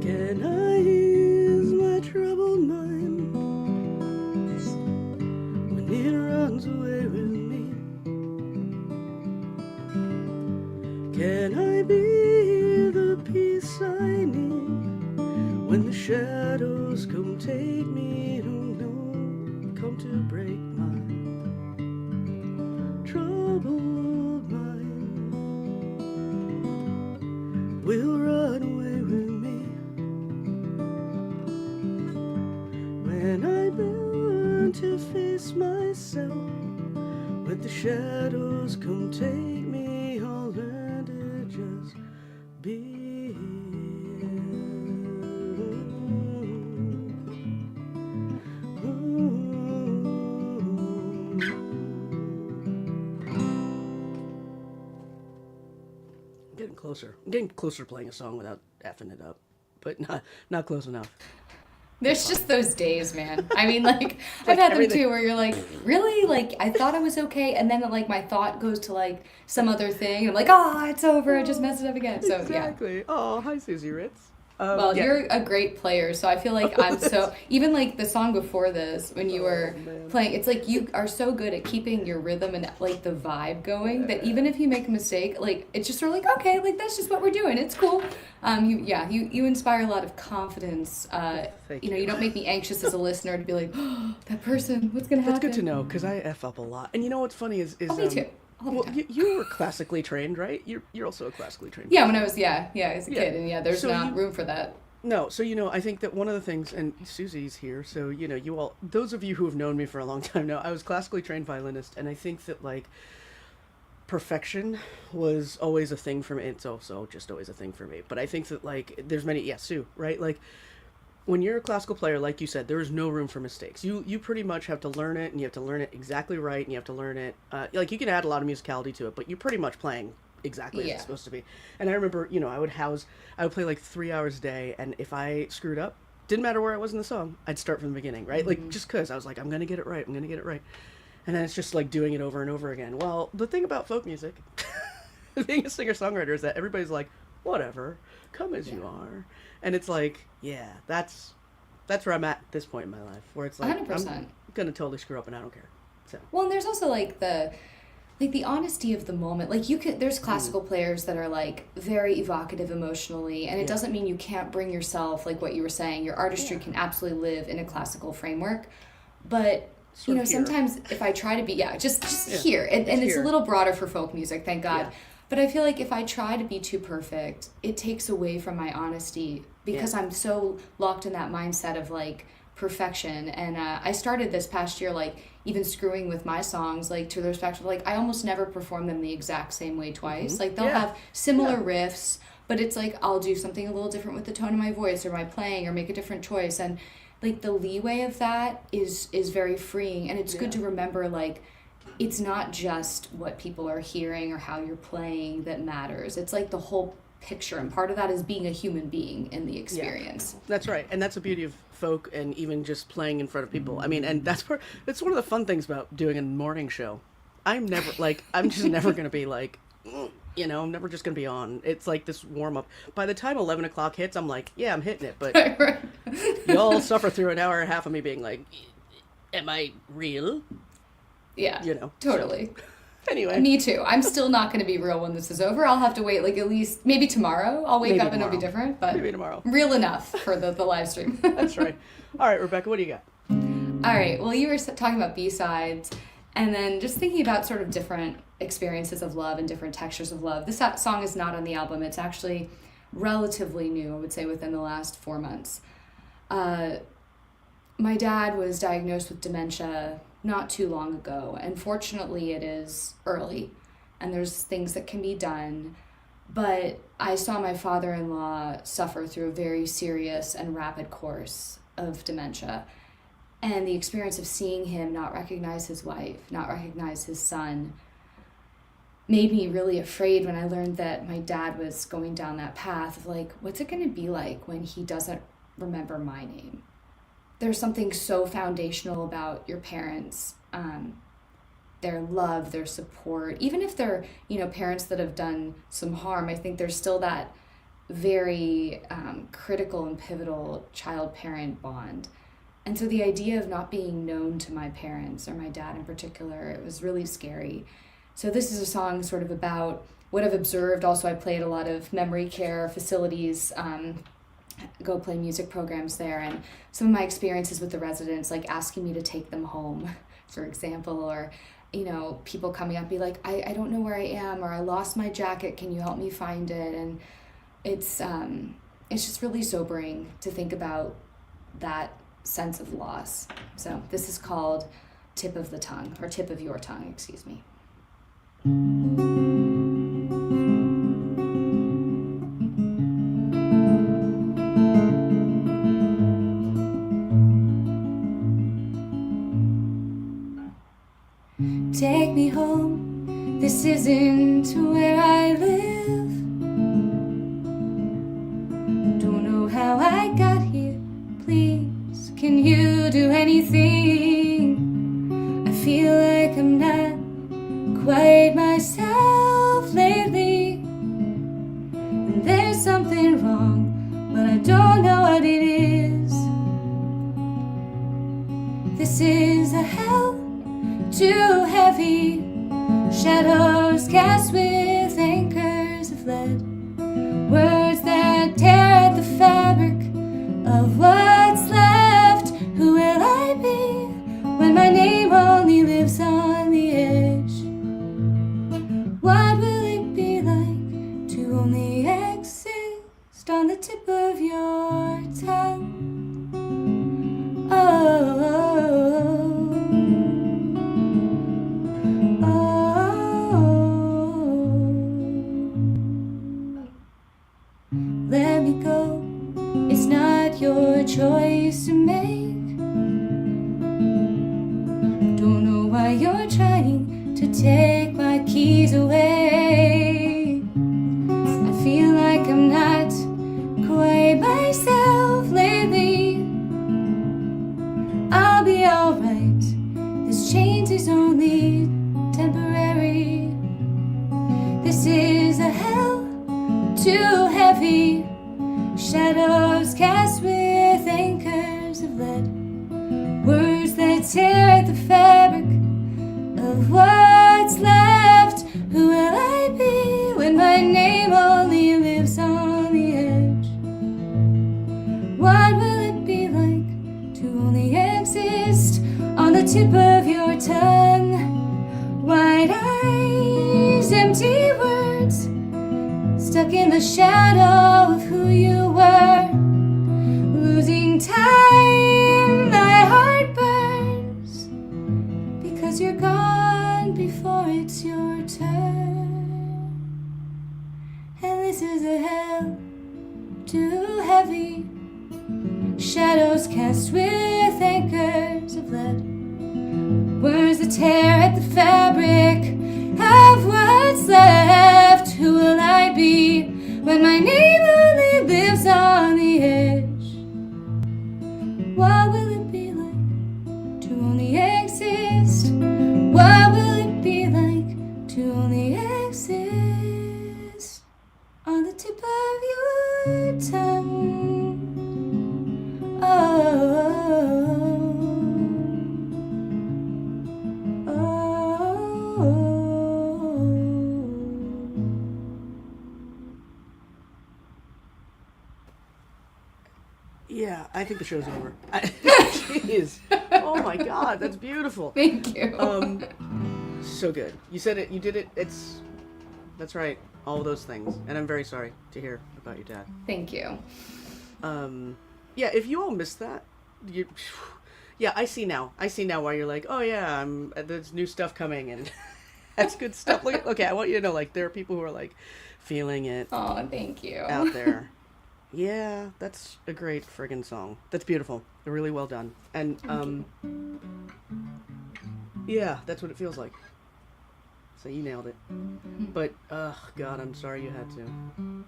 Can I ease my troubled mind when it runs away with me? Can I be the peace I need when the shadows come take me? Who know, come to break my troubled mind. Will run away with me when I burn to face myself. When the shadows come take me, I'll learn to just be. Getting closer. I'm getting closer to playing a song without effing it up, but not close enough. There's just those days, man. I mean, like, I've had them too, where you're like, really? Like, I thought I was okay, and then, like, my thought goes to, like, some other thing, and I'm like, oh, it's over, I just messed it up again. So, Exactly. Yeah. Oh, hi, Susie Ritz. Well, you're a great player, so I feel like I'm so... Even, like, the song before this, when you were playing, it's like you are so good at keeping your rhythm and, like, the vibe going that even if you make a mistake, like, it's just sort of like, okay, like, that's just what we're doing. It's cool. You inspire a lot of confidence. You don't make me anxious as a listener to be like, oh, that person, what's going to happen? That's good to know, because I F up a lot. And you know what's funny is Oh, me too. well, you were classically trained, right? You're also a classically trained. Yeah, when I was as a kid, and there's So not room for that. No, so I think that one of the things, and Susie's here, so you all, those of you who have known me for a long time know, I was classically trained violinist, and I think that like perfection was always a thing for me. It's also just always a thing for me. But I think that like there's many, Sue, right? Like when you're a classical player, like you said, there is no room for mistakes. You pretty much have to learn it, and you have to learn it exactly right, and you have to learn it. Like you can add a lot of musicality to it, but you're pretty much playing exactly as it's supposed to be. And I remember, I would play like 3 hours a day, and if I screwed up, didn't matter where I was in the song, I'd start from the beginning, right? Like just because I was like, I'm gonna get it right, and then it's just like doing it over and over again. Well, the thing about folk music, being a singer-songwriter, is that everybody's like, whatever, come as you are. And it's like, yeah, that's where I'm at this point in my life, where it's like 100%. I'm gonna totally screw up and I don't care. So Well, and there's also like the honesty of the moment. Like there's classical players that are like very evocative emotionally, and it doesn't mean you can't bring yourself, like what you were saying, your artistry can absolutely live in a classical framework. But sometimes if I try to be just here, and it's here. a little broader for folk music, thank God. Yeah. But I feel like if I try to be too perfect, it takes away from my honesty because I'm so locked in that mindset of like perfection. And I started this past year, like even screwing with my songs, like to the respect of like I almost never perform them the exact same way twice. Like they'll have similar riffs, but it's like I'll do something a little different with the tone of my voice or my playing or make a different choice. And like the leeway of that is very freeing, and it's good to remember like it's not just what people are hearing or how you're playing that matters. It's like the whole picture, and part of that is being a human being in the experience. That's right, and that's the beauty of folk, and even just playing in front of people. I mean, and that's one of the fun things about doing a morning show. I'm just never gonna be like, I'm never just gonna be on. It's like this warm up. By the time 11 o'clock hits, I'm like, yeah, I'm hitting it. But y'all suffer through an hour and a half of me being like, am I real? Yeah, totally. So, anyway. Me too. I'm still not going to be real when this is over. I'll have to wait like at least maybe tomorrow. I'll wake up and it'll be different, but maybe tomorrow. Real enough for the live stream. That's right. All right, Rebecca, what do you got? All right. Well, you were talking about B-sides, and then just thinking about sort of different experiences of love and different textures of love. This song is not on the album. It's actually relatively new, I would say, within the last 4 months. My dad was diagnosed with dementia not too long ago, and fortunately it is early, and there's things that can be done, But I saw my father-in-law suffer through a very serious and rapid course of dementia. And the experience of seeing him not recognize his wife, not recognize his son, made me really afraid when I learned that my dad was going down that path of like, what's it going to be like when he doesn't remember my name? There's something so foundational about your parents, their love, their support. Even if they're, parents that have done some harm, I think there's still that very critical and pivotal child-parent bond. And so the idea of not being known to my parents, or my dad in particular, it was really scary. So this is a song sort of about what I've observed. Also, I played a lot of memory care facilities, go play music programs there, and some of my experiences with the residents, like asking me to take them home, for example, or, people coming up and be like, I don't know where I am, or I lost my jacket, can you help me find it? And it's just really sobering to think about that sense of loss. So this is called Tip of the Tongue, or Tip of Your Tongue, excuse me. Take me home, this isn't where I live. Don't know how I got here, please, can you do anything? I feel like I'm not quite myself lately, and there's something wrong, but I don't know what it is. This is a hell too heavy, shadows cast with anchors of lead, words that tear at the fabric of what's left. Who will I be when my name only lives on the edge? What will it be like to only exist on the tip of your tongue? Let me go, it's not your choice to make. Don't know why you're trying to take my keys away. I feel like I'm not quite myself lately. I'll be alright, this change is only temporary. This is a hell too heavy, shadows cast with anchors of lead, words that tear at the fabric of what's left. Who will I be when my name only lives on the edge? What will it be like to only exist on the tip of your tongue? Wide eyes, empty words, stuck in the shadow of who you were. Losing time, my heart burns, because you're gone before it's your turn. And this is a hell too heavy, shadows cast with anchors of lead, words that tear at the fabric of what's left. Who will I be when my name only lives on the edge? What will it be like to only exist? What will it be like to only exist on the tip of your tongue? Yeah, I think the show's over. Jeez. Oh my God, that's beautiful. Thank you. So good. You said it, you did it, that's right. All those things. And I'm very sorry to hear about your dad. Thank you. Yeah, if you all missed that, yeah, I see now. I see now why you're like, oh yeah, there's new stuff coming, and That's good stuff. Look, okay, I want you to know, like, there are people who are like feeling it Oh, thank you. out there. Yeah, that's a great friggin' song. That's beautiful. Really well done. And yeah, that's what it feels like. So you nailed it. But God, I'm sorry you had to.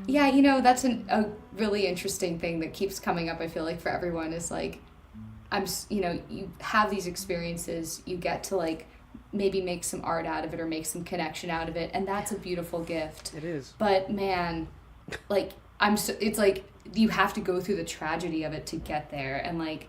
Yeah, that's a really interesting thing that keeps coming up. I feel like for everyone is like, you have these experiences, you get to like maybe make some art out of it or make some connection out of it, and that's a beautiful gift. It is. But man, like it's like you have to go through the tragedy of it to get there, and like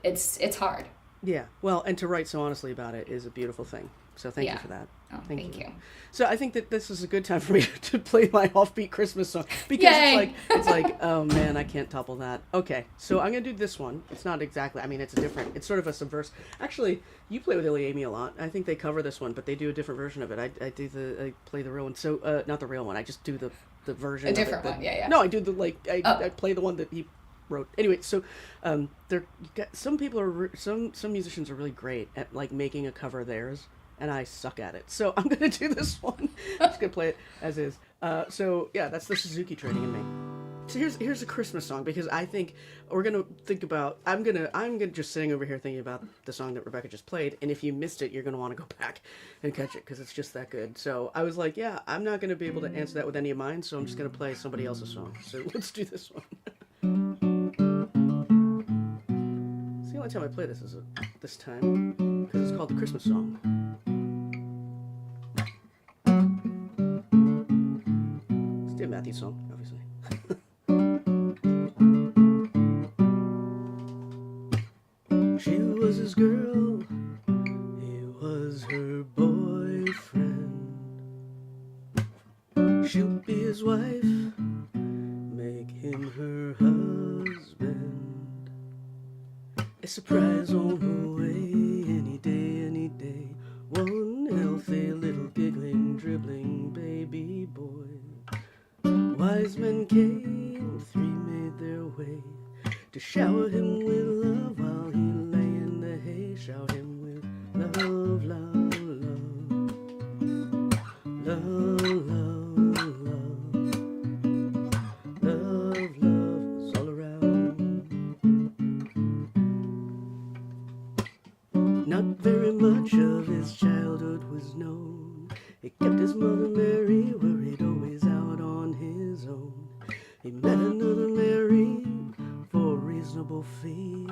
it's hard. Yeah. Well, and to write so honestly about it is a beautiful thing. So thank you for that. Oh, thank you. So I think that this is a good time for me to play my offbeat Christmas song because Yay! it's like oh man, I can't topple that. Okay, so I'm gonna do this one. It's not exactly. I mean, it's it's sort of a subversive. Actually, you play with Illy Amy a lot. I think they cover this one, but they do a different version of it. I play the real one. So not the real one. I just do the version. A different one. Yeah. No, I do I play the one that he wrote. Anyway, so some people are some musicians are really great at like making a cover of theirs. And I suck at it. So I'm going to do this one. I'm just going to play it as is. So yeah, that's the Suzuki training in me. So here's a Christmas song because I think we're going to think about, I'm going to just sitting over here thinking about the song that Rebecca just played. And if you missed it, you're going to want to go back and catch it because it's just that good. So I was like, yeah, I'm not going to be able to answer that with any of mine. So I'm just going to play somebody else's song. So let's do this one. It's the only time I play this is this time because it's called the Christmas song. Matthew song, obviously. She was his girl, he was her boyfriend. She'll be his wife, make him her husband. A surprise on her way, any day. One healthy little giggling, dribbling baby boy. Wise men came, 3 made their way to shower him with love while he lay in the hay. Shout him with love, love, love, love, love, love, love's all around. Not very much of his childhood was known. He kept his mother Mary worried, always out on his own. He met another Mary for a reasonable fee.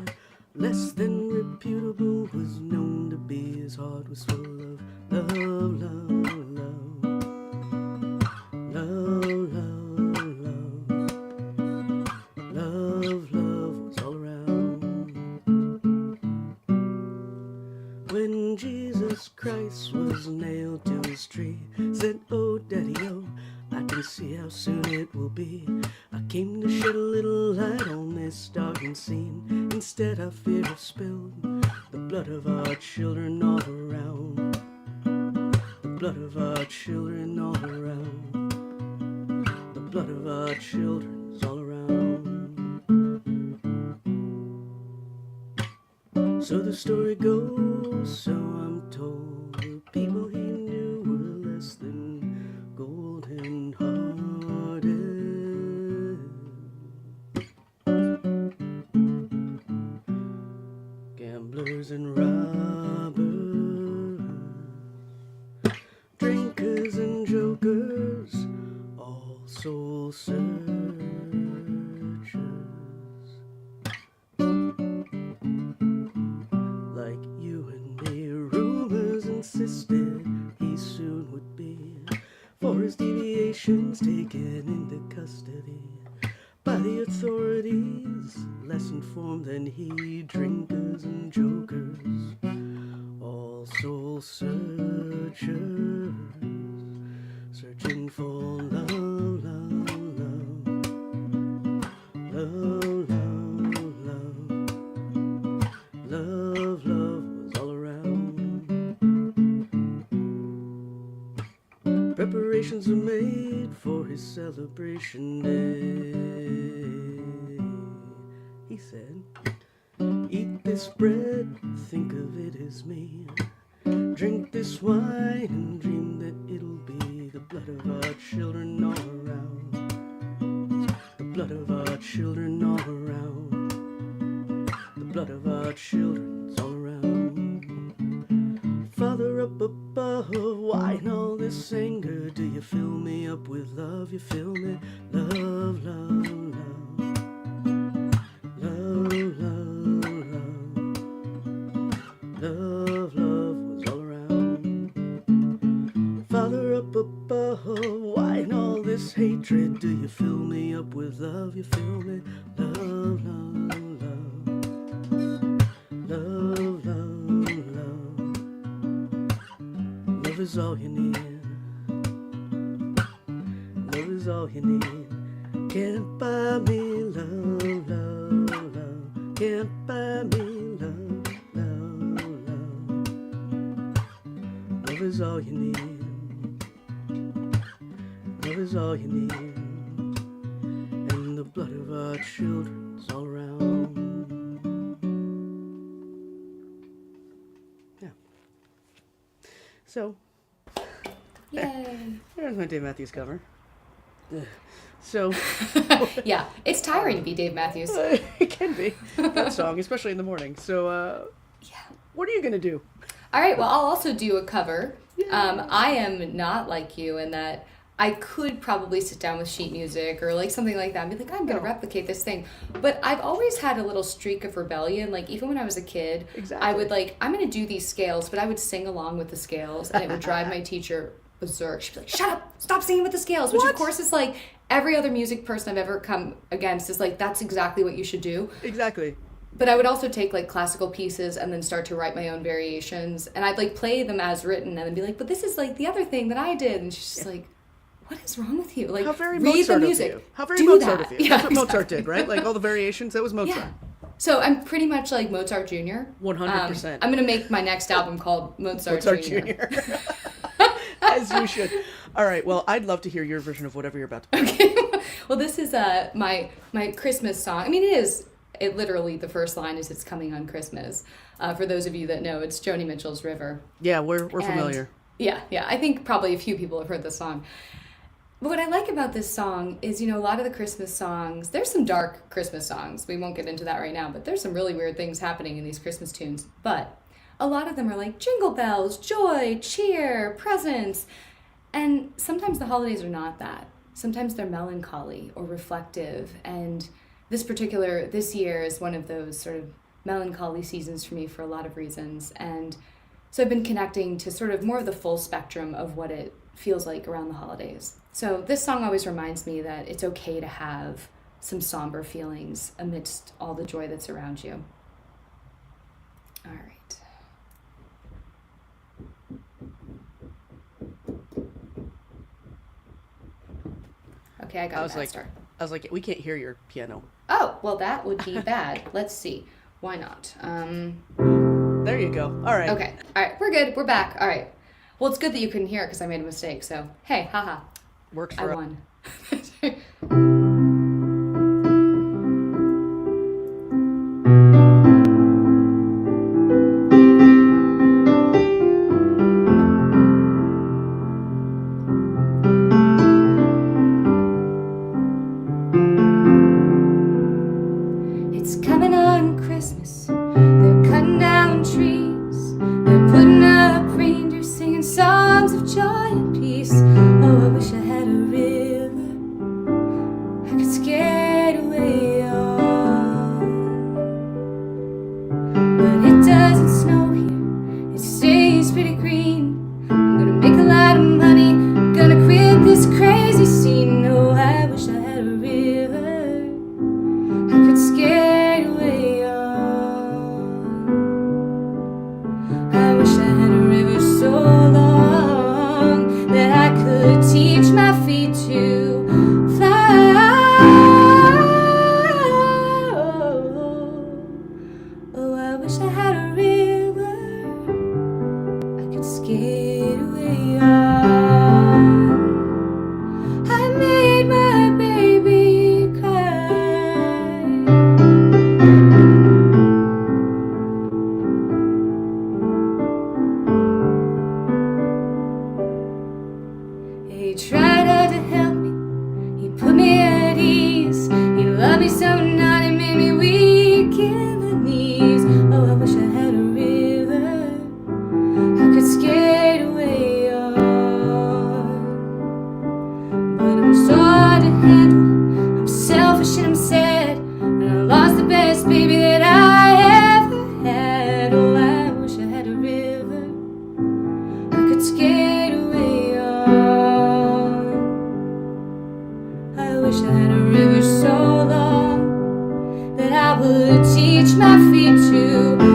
Less than reputable, was known to be. His heart was full of love, love, love, love, love, love, love was all around. When Jesus Christ was nailed to his tree, said, oh, daddy-o, I can see how soon it will be. I came to shed a little light on this darkened scene. Instead, I fear I've spilled the blood of our children all around. The blood of our children all around. The blood of our children's all around. So the story goes, so I'm told, the people he knew were less than golden hearted. Gamblers and robbers, drinkers and jokers, all soul searchers. Like you and me, rumors insisted he soon would be, for his deviations taken into custody by the authorities, less informed than he. Drinkers and jokers, all soul searchers, searching for love, love, love, love, love, love, love, love was all around. Preparations were made for his celebration day. He said, eat this bread, think of it as me. drink this wine and dream that it'll be the blood of our children all around. The blood of our children all around. The blood of our children's all around. Father up above, why in all this anger? Do you fill me up with love? You fill me love, love, love. Love, love, love. Love, love was all around. Father up above, why in all this hatred? Do you fill me up with love? You fill me love, love, love. Love, love, love. Love is all you need. Love is all you need. Can't buy me love, love, love. Can't buy me love, love, love. Love is all you need. Love is all you need. And the blood of our children's all around. Yeah. So, Yay. there's my Dave Matthews cover. So, Yeah, it's tiring to be Dave Matthews. it can be that song, especially in the morning. So, Yeah. what are you gonna do? All right, well, I'll also do a cover. I am not like you in that I could probably sit down with sheet music or like something like that and be like, I'm going to replicate this thing. But I've always had a little streak of rebellion. Like, even when I was a kid, I would like, I'm going to do these scales, but I would sing along with the scales and it would drive my teacher berserk. She'd be like, shut up, stop singing with the scales, which of course is like every other music person I've ever come against is like, that's exactly what you should do. Exactly. But I would also take like classical pieces and then start to write my own variations. And I'd like play them as written and then be like, but this is like the other thing that I did. And she's just like, what is wrong with you? Like, How very read Mozart the music. of you. How very Do Mozart that. of you. Yeah, That's what Mozart did, right? Like all the variations, that was Mozart. Yeah. So I'm pretty much like Mozart Jr. 100%. I'm going to make my next album called Mozart Jr. As you should. All right, well, I'd love to hear your version of whatever you're about to play. Okay. Well, this is my Christmas song. I mean, it literally, the first line is "It's coming on Christmas." For those of you that know, it's Joni Mitchell's River. Yeah, we're familiar. Yeah. I think probably a few people have heard this song. But what I like about this song is, a lot of the Christmas songs, there's some dark Christmas songs. We won't get into that right now, but there's some really weird things happening in these Christmas tunes. But a lot of them are like jingle bells, joy, cheer, presents. And sometimes the holidays are not that. Sometimes they're melancholy or reflective. And this year is one of those sort of melancholy seasons for me for a lot of reasons. And so I've been connecting to sort of more of the full spectrum of what it feels like around the holidays. So this song always reminds me that it's okay to have some somber feelings amidst all the joy that's around you. All right. Okay, I got a bad start. I was like, we can't hear your piano. Oh, well, that would be bad. Let's see. Why not? There you go. All right. Okay. All right, we're good. We're back. All right. Well, it's good that you couldn't hear it because I made a mistake. So, hey, haha. Works I for us. won. It's coming on Christmas. They're cutting down trees. They're putting up reindeer, singing songs of joy and peace. Oh, I wish I had a river I could skate away on. But it doesn't snow here. It stays pretty green. I'm gonna make a lot of money. I'm gonna quit this crazy scene. Oh, I wish I had a river I could skate away on. I wish I had a river so long that I could teach my feet to fly. Oh, I wish I had a river I could skate away on. I made my baby cry. could skate away on. I wish I had a river so long that I would teach my feet to fly.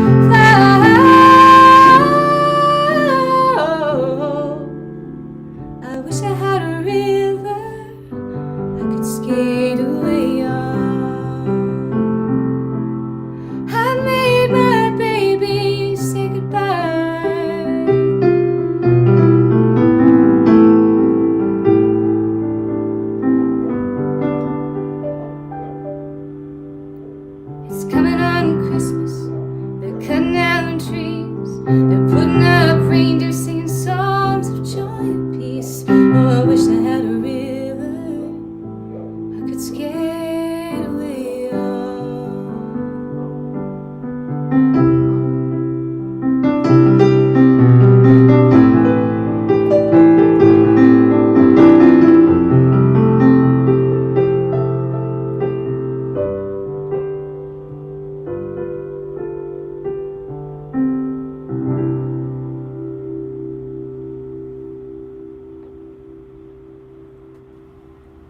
I wish I had a river I could skate away on. I made my baby say goodbye. It's coming on Christmas. They're cutting down trees. They're putting up reindeer singing songs of joy and peace. Oh, I wish I had a river I could skate away on.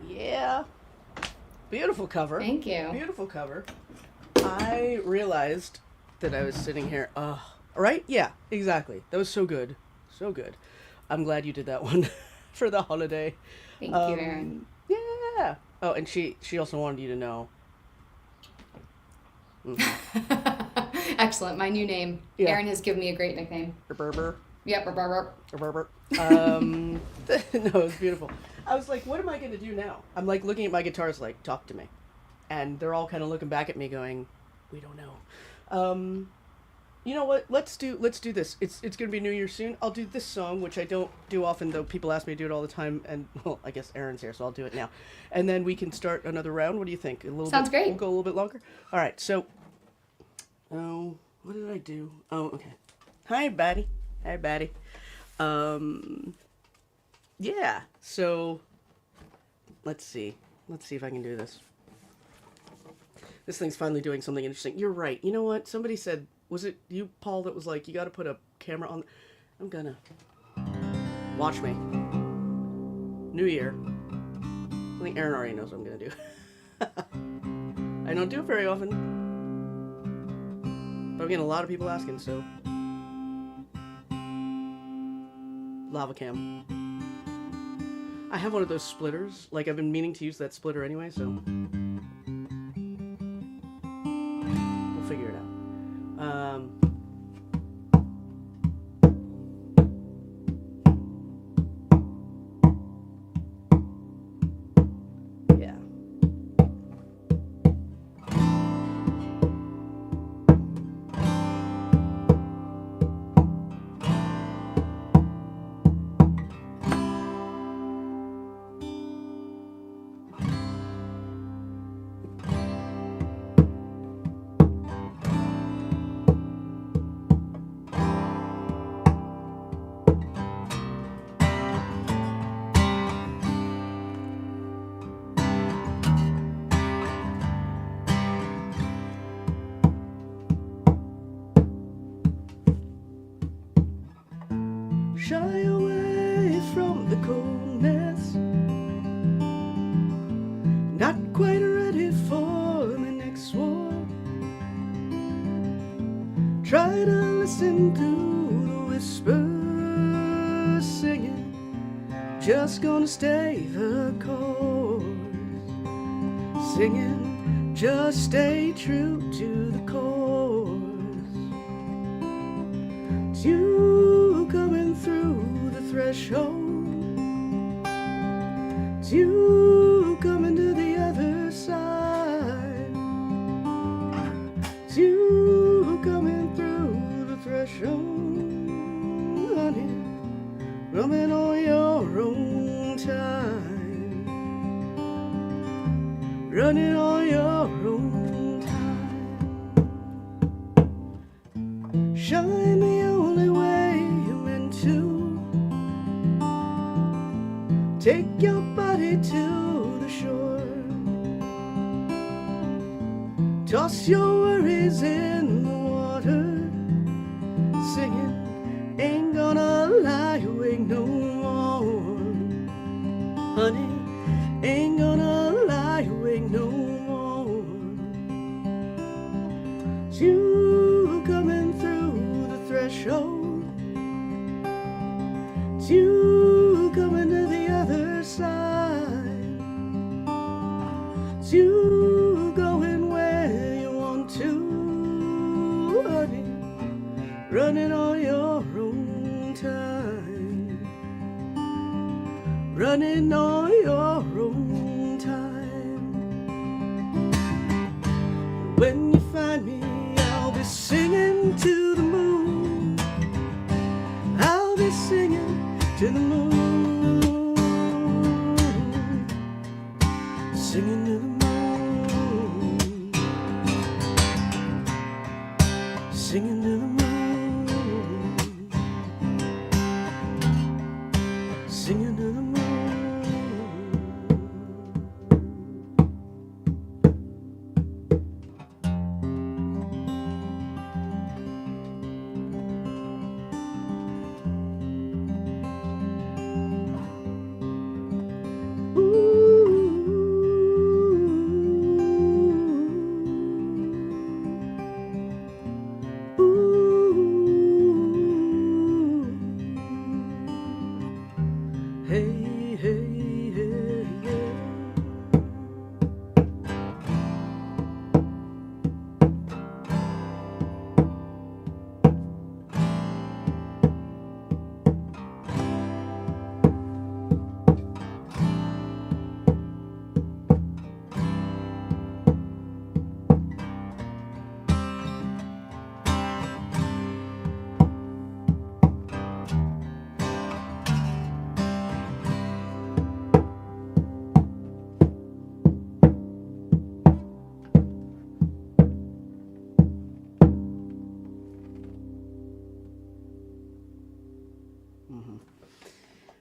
Yeah. Beautiful cover. Thank you. Beautiful cover. I realized that I was sitting here. Right? Yeah, exactly. That was so good. So good. I'm glad you did that one for the holiday. Thank you, Erin. Yeah. Oh, and she also wanted you to know. Excellent. My new name. Yeah. Erin has given me a great nickname. Berber. Yep. No, it was beautiful. I was like, what am I going to do now? I'm like looking at my guitars like, talk to me. And they're all kind of looking back at me going, we don't know. You know what? Let's do this. It's going to be New Year soon. I'll do this song, which I don't do often, though people ask me to do it all the time. And, well, I guess Erin's here, so I'll do it now. And then we can start another round. What do you think? Sounds great. We'll go a little bit longer. All right. So, what did I do? Oh, okay. Hi, buddy. Hi, buddy. Yeah. So, let's see. Let's see if I can do this. This thing's finally doing something interesting. You're right. You know what? Somebody said, was it you, Paul, that was like, you got to put a camera on? I'm gonna. Watch me. New Year. I think Erin already knows what I'm gonna do. I don't do it very often. But I'm getting a lot of people asking, so. Lava cam. I have one of those splitters. Like, I've been meaning to use that splitter anyway, so. We'll figure it out. Yeah. Shy away from the coldness. Not quite ready for the next war. Try to listen to the whispers singing. Just gonna stay the course. Singing, just stay true to the course. It's you coming through the threshold. It's you coming to the other side. It's you coming through the threshold, honey, running on your own time, running on your own time. Shine the only way you're meant to. Take your body to the shore. Toss your worries in the water. Singing, ain't gonna gonna lie awake no more. Honey, ain't gonna lie awake no more. It's you coming through the threshold. It's you coming to the other side. It's you going where you want to, honey, running on your own time, running on your own time. When you find me, I'll be singing to the moon. I'll be singing to the moon, singing to the moon, singing to the moon, singing to the moon. Hey, hey, hey, hey.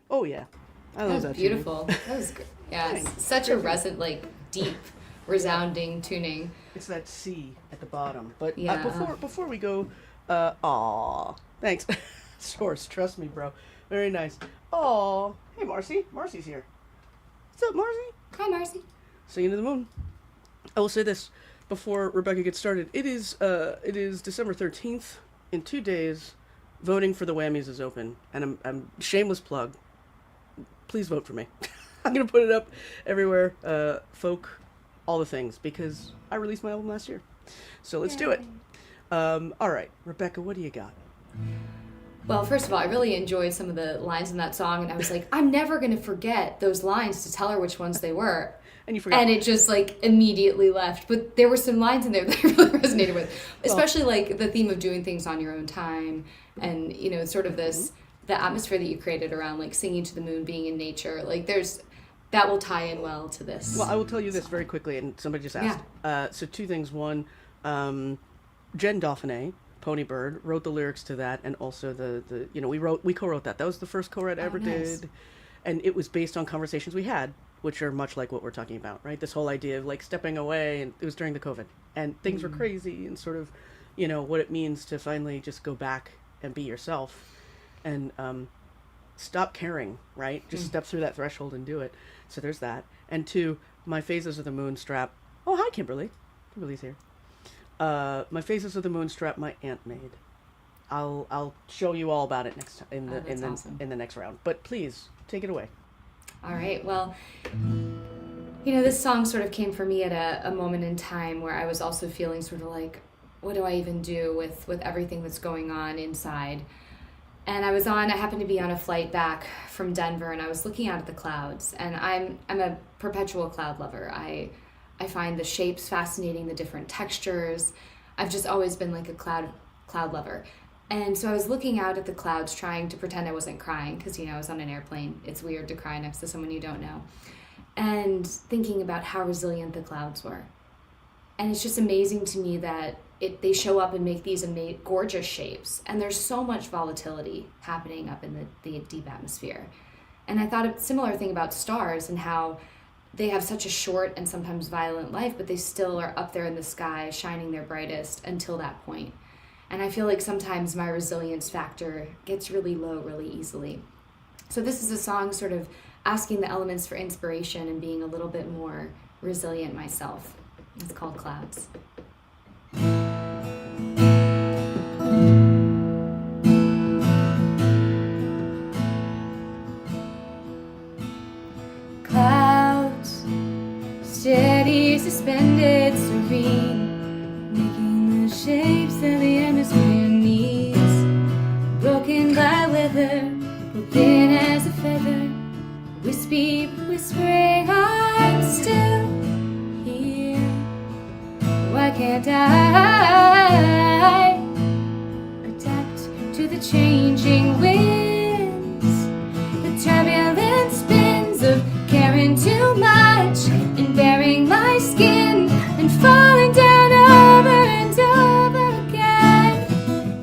Oh yeah, I That love was that. beautiful. That was good. Yeah, it's such a like deep, resounding tuning. It's that C at the bottom. But Yeah. before we go, aw, thanks, Source. Trust me, bro. Very nice. Aw, hey Marcy, Marcy's here. What's up, Marcy? Hi, Marcy. Singing to the moon. I will say this before Rebecca gets started. It is December 13th. In 2 days, voting for the Whammies is open, and I'm shameless plug. Please vote for me. I'm gonna put it up everywhere. Folk, all the things, because I released my album last year. So let's do it. All right, Rebecca, what do you got? Well, first of all, I really enjoyed some of the lines in that song, and I was like, I'm never going to forget those lines to tell her which ones they were. And you forgot. And it just, like, immediately left. But there were some lines in there that I really resonated with, especially, like, the theme of doing things on your own time, and, you know, sort of this, the atmosphere that you created around, like, singing to the moon, being in nature. Like, that will tie in well to this. Well, I will tell you this very quickly, and somebody just asked. So 2 things. One, Jen Dauphiné, Pony Bird, wrote the lyrics to that, and also the you know, we co-wrote that. That was the first co-write I ever did, and it was based on conversations we had, which are much like what we're talking about, right? This whole idea of like stepping away, and it was during the COVID, and things were crazy, and sort of, you know, what it means to finally just go back and be yourself, and stop caring, right? Just step through that threshold and do it. So there's that. And 2, my Phases of the Moon strap. Oh, hi, Kimberly. Kimberly's here. My Phases of the Moon strap my aunt made. I'll show you all about it next time in the next round. But please take it away. All right. Well, you know, this song sort of came for me at a moment in time where I was also feeling sort of like, what do I even do with everything that's going on inside? And I happened to be on a flight back from Denver, and I was looking out at the clouds, and I'm a perpetual cloud lover. I find the shapes fascinating, the different textures. I've just always been like a cloud lover. And so I was looking out at the clouds, trying to pretend I wasn't crying, because, you know, I was on an airplane. It's weird to cry next to someone you don't know. And thinking about how resilient the clouds were. And it's just amazing to me that they show up and make these gorgeous shapes. And there's so much volatility happening up in the deep atmosphere. And I thought a similar thing about stars and how they have such a short and sometimes violent life, but they still are up there in the sky, shining their brightest until that point. And I feel like sometimes my resilience factor gets really low really easily. So this is a song sort of asking the elements for inspiration and being a little bit more resilient myself. It's called Clouds. Clouds, steady, suspended, serene, making the shapes that the atmosphere needs. Broken by weather, thin as a feather, wispy, whispering, I'm still here. Why can't I adapt to the changing winds, the turbulent spins of caring too much and bearing my skin and falling down over and over again?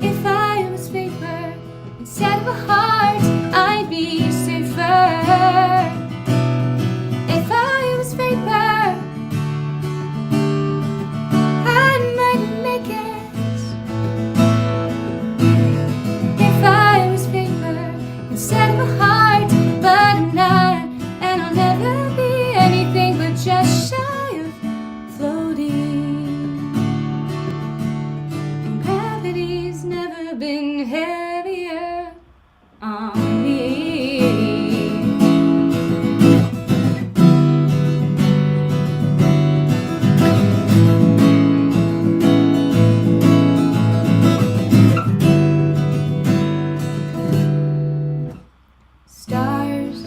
If I was paper instead of a heart, I'd be safer. If I was paper, I might make it. If I was paper instead of a heart, but I'm not, and I'll never be anything but just shy of floating. And gravity's never been heavier on me. Stars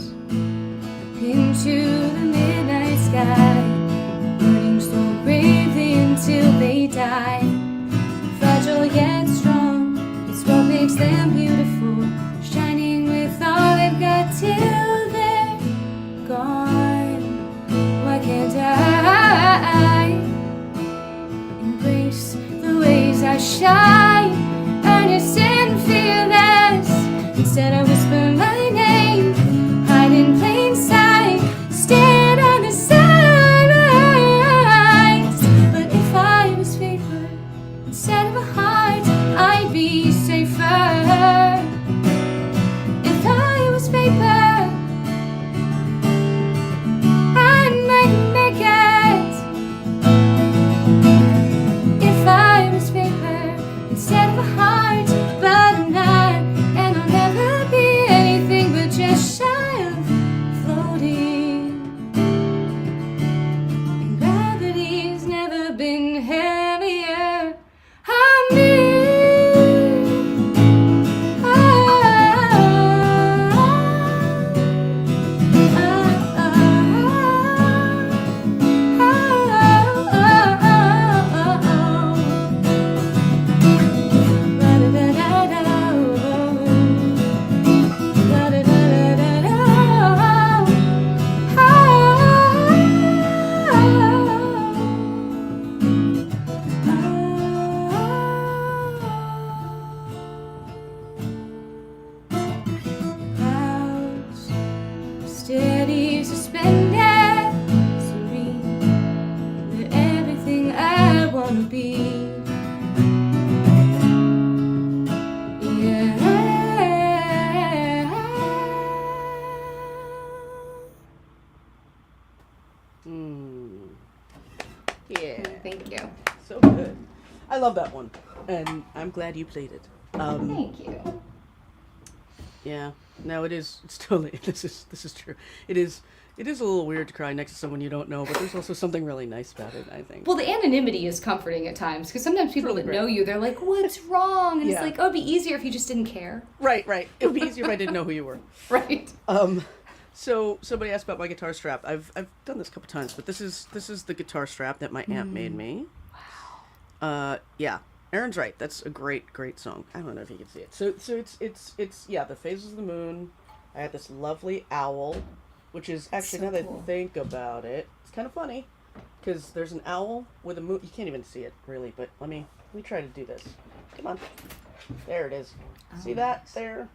into the midnight sky, burning so bravely until they die. Fragile yet strong, it's what makes them beautiful, shining with all they've got till they're gone. Why can't I embrace the ways I shine, earnest and fearless? Instead I whisper my name, hide in plain sight, stand on the sidelines. But if I was paper instead of a heart, I'd be safer. If I was paper, I might make it. If I was paper instead of a heart, but I'm not, and I'll never be anything but just shy of floating. And gravity's never been heavier on me. Clouds, steady, suspended, serene, they're everything I wanna be. Yeah. Thank you. So good. I love that one, and I'm glad you played it. Thank you. Yeah. No, it is. It's totally. This is true. It is a little weird to cry next to someone you don't know, but there's also something really nice about it, I think. Well, the anonymity is comforting at times because sometimes people really that great. know you, they're like, "What's wrong?" And Yeah. it's like, "Oh, it'd be easier if you just didn't care." Right. It would be easier if I didn't know who you were. Right. So somebody asked about my guitar strap. I've done this a couple times, but this is the guitar strap that my aunt made me. Wow. Yeah. Aaron's right. That's a great song. I don't know if you can see it. So it's yeah, the phases of the moon. I had this lovely owl, which is actually, So now that cool. I think about it, it's kind of funny because there's an owl with a moon. You can't even see it really, but let me try to do this. Come on. There it is. See that there?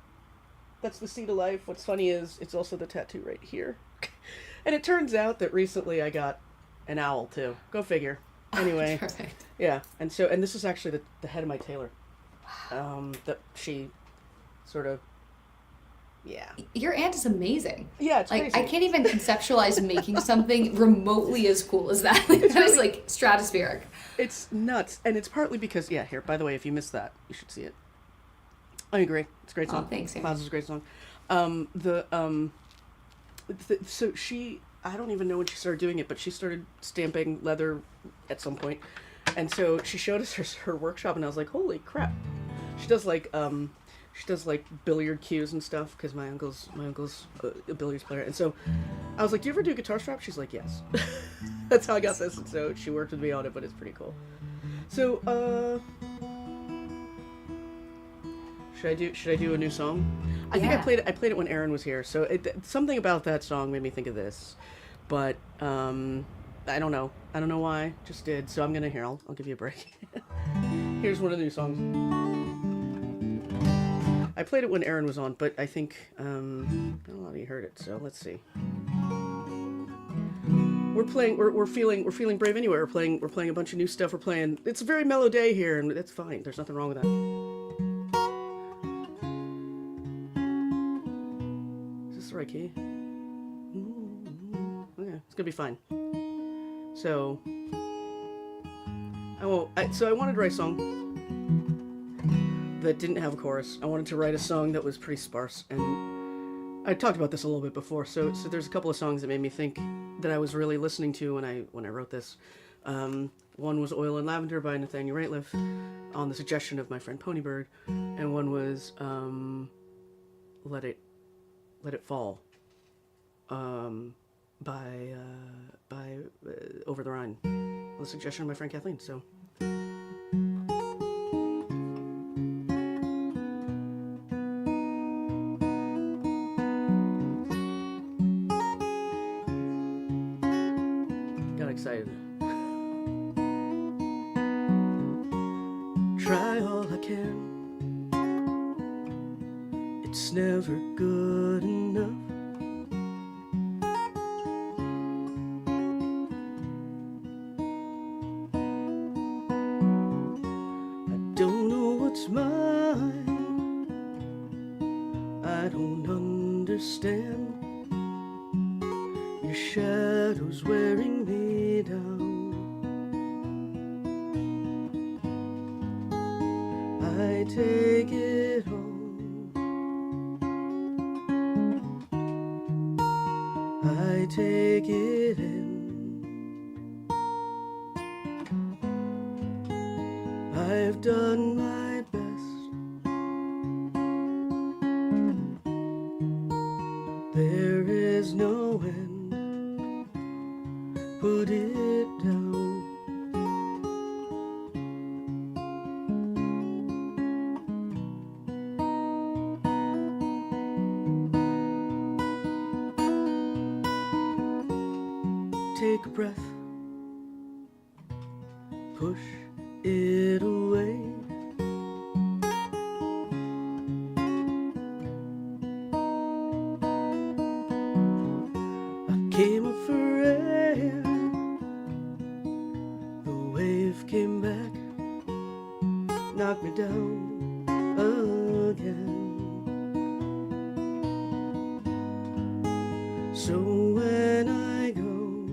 That's the seed of life. What's funny is it's also the tattoo right here. And it turns out that recently I got an owl too. Go figure. Anyway. Perfect. Yeah. And this is actually the head of my tailor. that she sort of, yeah. Your aunt is amazing. Yeah, it's like crazy. I can't even conceptualize making something remotely as cool as that. Like, that is like stratospheric. It's nuts, and it's partly because, yeah, here, by the way, if you missed that, you should see it. I agree. It's a great song. Oh, thanks, Amy. Miles is a great song. So she, I don't even know when she started doing it, but she started stamping leather at some point, and so she showed us her workshop, and I was like, holy crap. She does like billiard cues and stuff, because my uncle's a billiards player, and so I was like, do you ever do guitar strap? She's like, yes. That's how I got this, and so she worked with me on it, but it's pretty cool. So should I do a new song? I think I played it when Aaron was here, so something about that song made me think of this, but I don't know why, just did. So I'm gonna I'll give you a break. Here's one of the new songs. I played it when Aaron was on, but I think not a lot of you heard it. So let's see. We're feeling brave anyway. We're playing a bunch of new stuff. It's a very mellow day here, and that's fine. There's nothing wrong with that. Is this the right key? Yeah, it's gonna be fine. So I wanted to write a song that didn't have a chorus. I wanted to write a song that was pretty sparse, and I talked about this a little bit before. So there's a couple of songs that made me think that I was really listening to when I wrote this. One was "Oil and Lavender" by Nathaniel Rateliff, on the suggestion of my friend Ponybird, and one was "Let It Fall" by Over the Rhine, on the suggestion of my friend Kathleen. So. Excited. Try all I can. It's never good enough. I don't know what's mine. I don't understand. Your shadow's wearing me down. I take it home. I take it in. I've done my best. There is no end. Put it down. Take a breath. Push it away. I came up for air. The wave came back, knocked me down again. So when I go,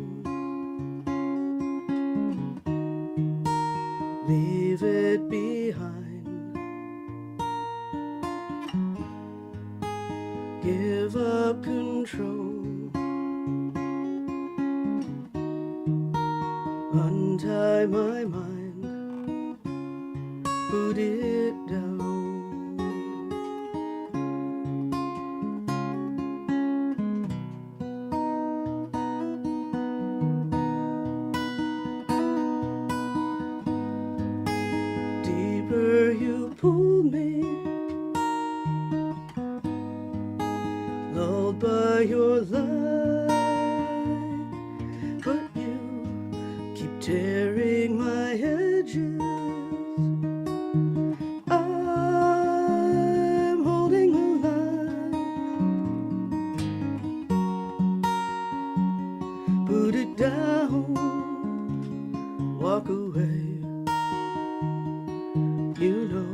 leave it behind. Give up control. Untie my mind. Put it down. Deeper you pull me, lulled by your light, but you keep tearing my edges. I'm holding the line. Put it down, walk away. You know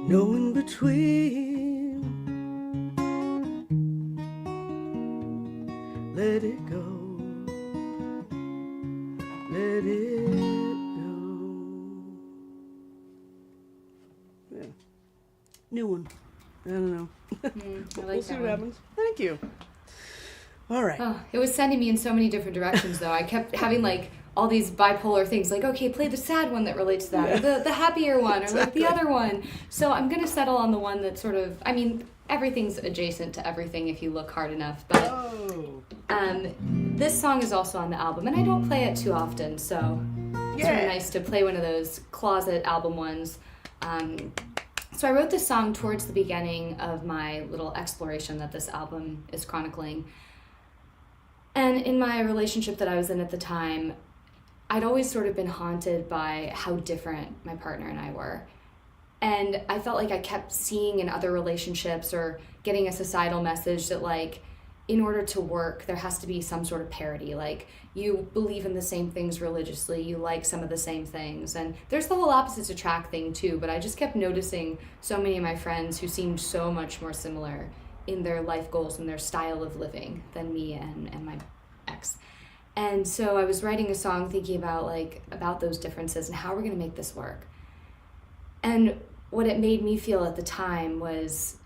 no in between. Let it go, let it go. Yeah. New one. I don't know. I We'll like see that what one. happens. Thank you. All right. Oh, it was sending me in so many different directions, though. I kept having like all these bipolar things, like, okay, play the sad one that relates to that, or the happier one, or like the other one. So I'm gonna settle on the one that sort of, I mean, everything's adjacent to everything if you look hard enough. But this song is also on the album, and I don't play it too often, so it's really nice to play one of those closet album ones. So I wrote this song towards the beginning of my little exploration that this album is chronicling. And in my relationship that I was in at the time, I'd always sort of been haunted by how different my partner and I were. And I felt like I kept seeing in other relationships or getting a societal message that, like, in order to work, there has to be some sort of parity. Like, you believe in the same things religiously, you like some of the same things. And there's the whole opposites attract thing too, but I just kept noticing so many of my friends who seemed so much more similar in their life goals and their style of living than me and my ex. And so I was writing a song thinking about those differences and how we're gonna make this work. And what it made me feel at the time was,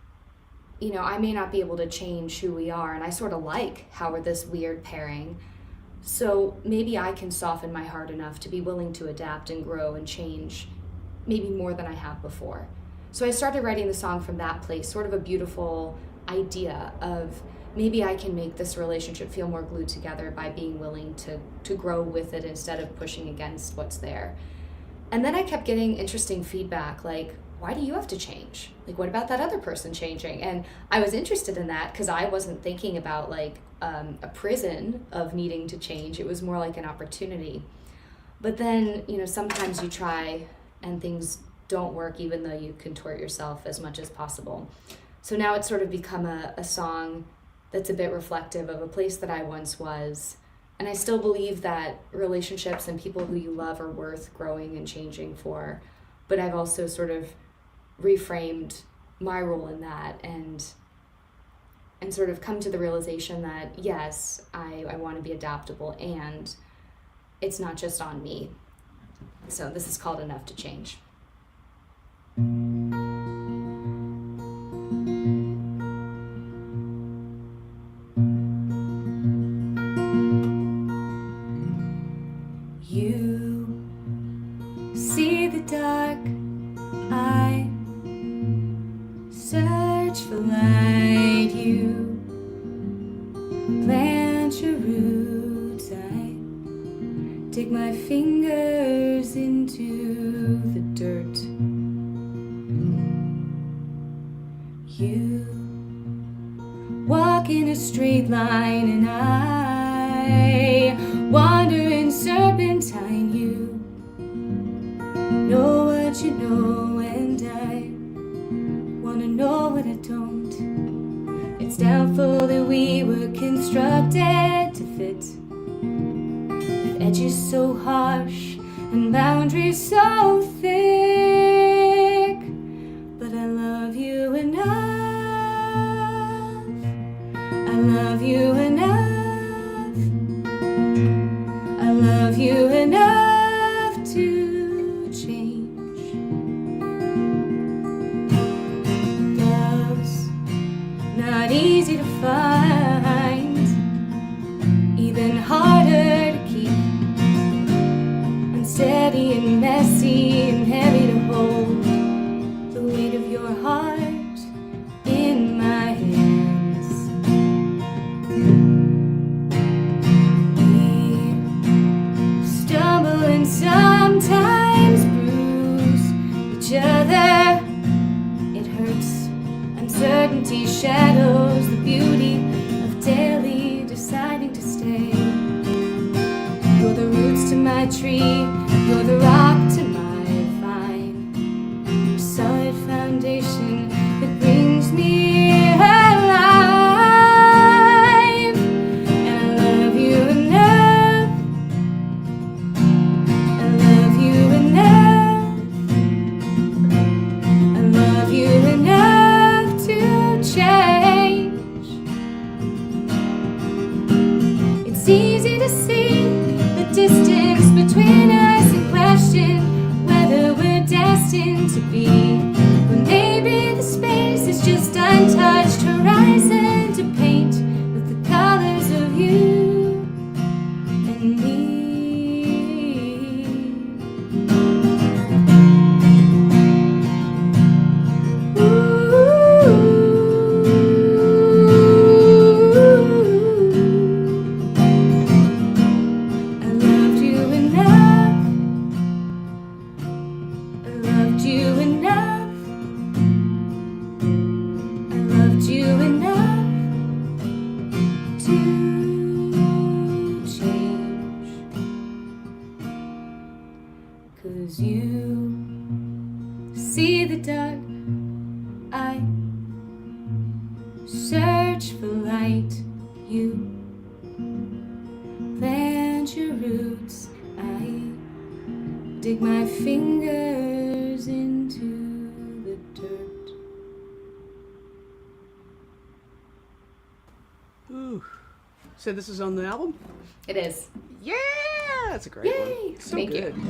you know, I may not be able to change who we are, and I sort of like how we're this weird pairing. So maybe I can soften my heart enough to be willing to adapt and grow and change maybe more than I have before. So I started writing the song from that place, sort of a beautiful idea of maybe I can make this relationship feel more glued together by being willing to grow with it instead of pushing against what's there. And then I kept getting interesting feedback, like, why do you have to change? Like, what about that other person changing? And I was interested in that because I wasn't thinking about like a prison of needing to change. It was more like an opportunity. But then, you know, sometimes you try and things don't work even though you contort yourself as much as possible. So now it's sort of become a song that's a bit reflective of a place that I once was. And I still believe that relationships and people who you love are worth growing and changing for. But I've also sort of reframed my role in that and sort of come to the realization that, yes, I want to be adaptable and it's not just on me. So this is called Enough to Change. You see the dark, I search for light. You plant your roots, I dig my fingers into the dirt. You walk in a straight line and I wander in serpentine. You know what you know and I wanna know what I don't. It's doubtful that we were constructed to fit, with edges so harsh and boundaries so thick. But I love you enough, I love you enough, I love you enough to change. Love's not easy to find, even harder to keep, unsteady and messy and heavy to hold, the weight of your heart in my hands. We stumble and sometimes bruise each other. It hurts, uncertainty shadows the beauty of daily deciding to stay. You're the roots to my tree, you're the rock to my vine, a solid foundation that brings me alive. And I love you enough, I love you enough, I love you dark. I search for light. You plant your roots. I dig my fingers into the dirt. Ooh. So this is on the album? It is. Yeah, that's a great Yay! one. So Thank good. you.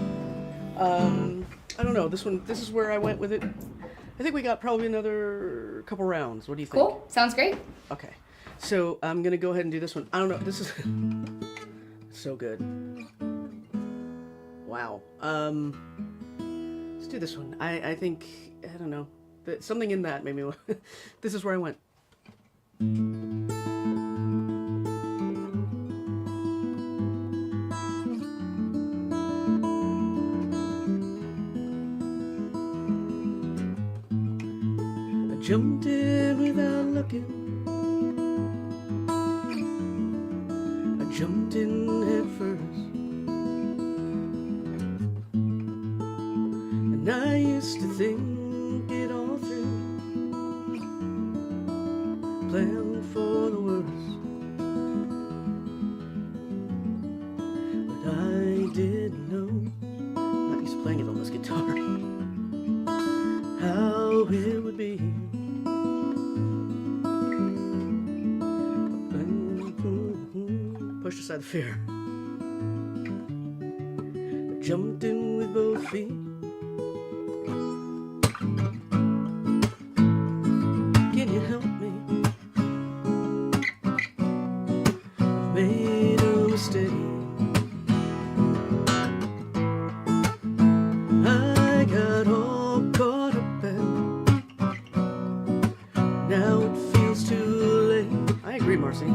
I don't know. This is where I went with it. I think we got probably another couple rounds. What do you think? Cool. Sounds great. Okay. So I'm gonna go ahead and do this one. I don't know. This is so good. Wow. Let's do this one. I think I don't know. Something in that made me. This is where I went. Jumped in without looking. I jumped in head first. And I used to think it all through. Plan for the worst. But I didn't know. I'm not used to playing it on this guitar. How it would be. Pushed aside the fear. I jumped in with both feet. Can you help me? I've made a mistake. I got all caught up and now it feels too late. I agree, Marcy.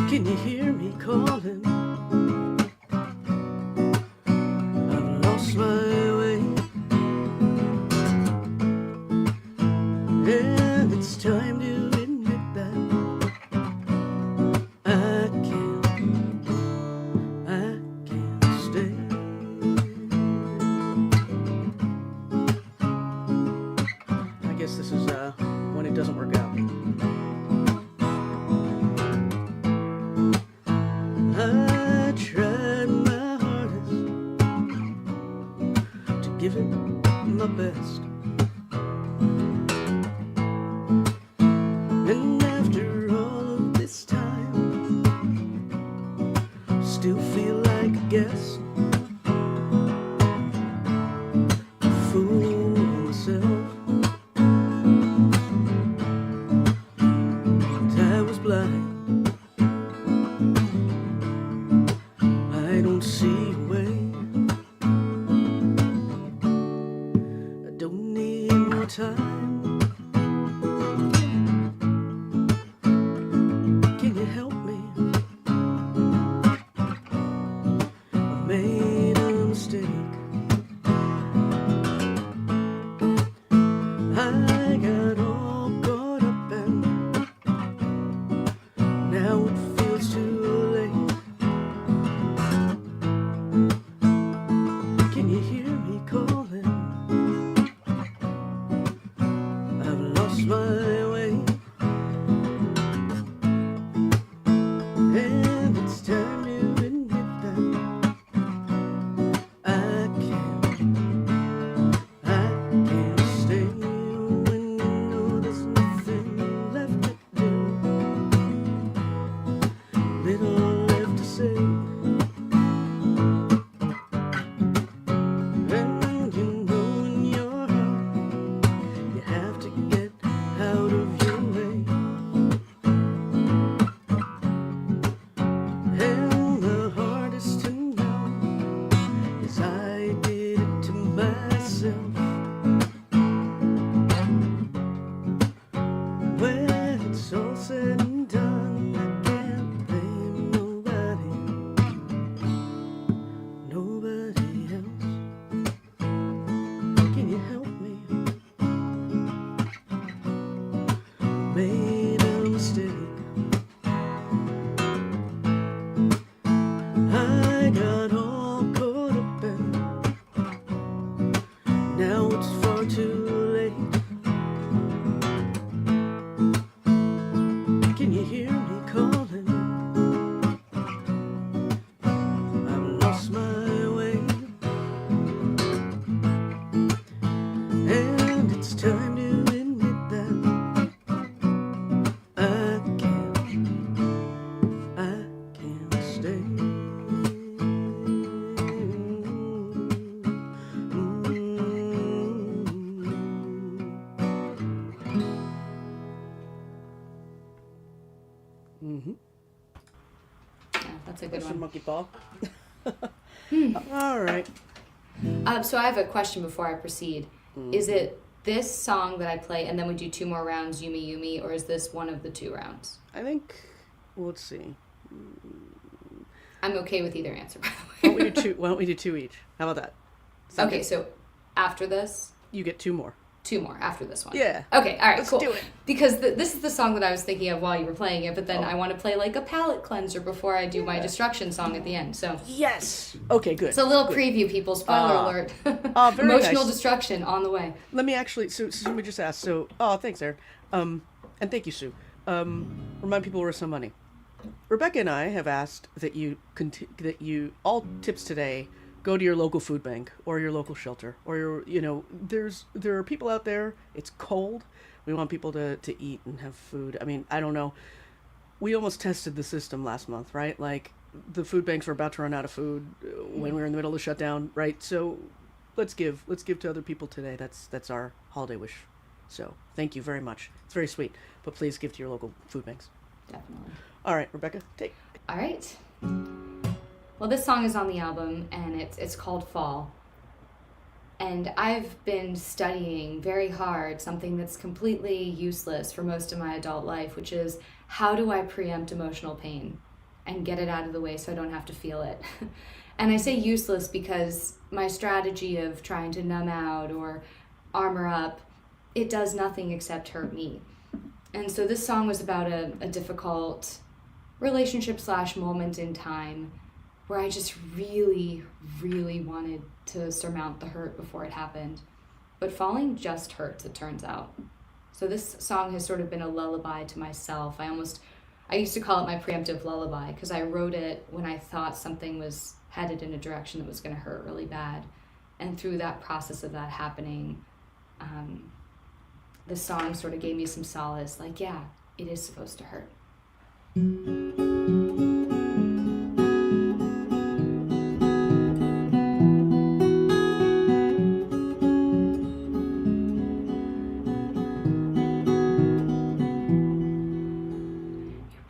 Can you hear me calling? I've lost my way, and it's time to admit that I can't stay. I guess this is when it doesn't work out. I tried my hardest to give it my best. And after all of this time, still feel like a guest. A fool myself. And I was blind. I don't see a way. I don't need more time. Can you help me? I've made a mistake. I got all caught up and now it feels too late. Can you hear me calling? That's a good Some one. monkey paw. All right. So I have a question before I proceed. Is it this song that I play and then we do 2 more rounds, Yumi Yumi, or is this one of the 2 rounds? I think, well, let's see. I'm okay with either answer, by the way. Why don't we do 2 each? How about that? Sound Okay, good? so after this, You get 2 more. 2 more after this one. Yeah. Okay, all right, Let's cool. do it. Because this is the song that I was thinking of while you were playing it, but then Oh. I want to play like a palate cleanser before I do my Yeah. destruction song at the end. So Yes. Okay, good. it's a little Good. preview, people. Spoiler alert. very Emotional nice. destruction on the way. Let me actually, so let me just ask. So, thanks, Aaron. And thank you, Sue. Remind people where some money. Rebecca and I have asked that you all tips today go to your local food bank or your local shelter or there are people out there. It's cold. We want people to eat and have food. I mean, I don't know. We almost tested the system last month, right? Like the food banks were about to run out of food when we were in the middle of the shutdown, right? So let's give to other people today. That's our holiday wish. So thank you very much. It's very sweet. But please give to your local food banks. Definitely. All right, Rebecca, take. All right. Well, this song is on the album, and it's called Fall. And I've been studying very hard something that's completely useless for most of my adult life, which is how do I preempt emotional pain and get it out of the way so I don't have to feel it. And I say useless because my strategy of trying to numb out or armor up, it does nothing except hurt me. And so this song was about a difficult relationship / moment in time where I just really, really wanted to surmount the hurt before it happened. But falling just hurts, it turns out. So this song has sort of been a lullaby to myself. I used to call it my preemptive lullaby because I wrote it when I thought something was headed in a direction that was going to hurt really bad. And through that process of that happening, the song sort of gave me some solace, like, yeah, it is supposed to hurt.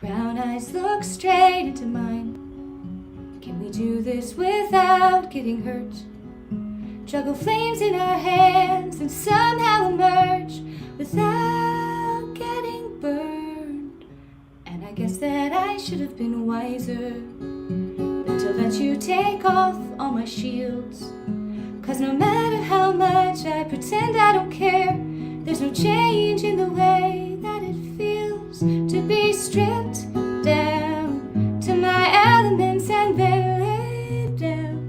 Brown eyes look straight into mine. Can we do this without getting hurt? Juggle flames in our hands and somehow emerge without getting burned. And I guess that I should have been wiser than to let you take off all my shields. 'Cause no matter how much I pretend I don't care, there's no change in the way that it feels to be stripped down to my elements and then laid down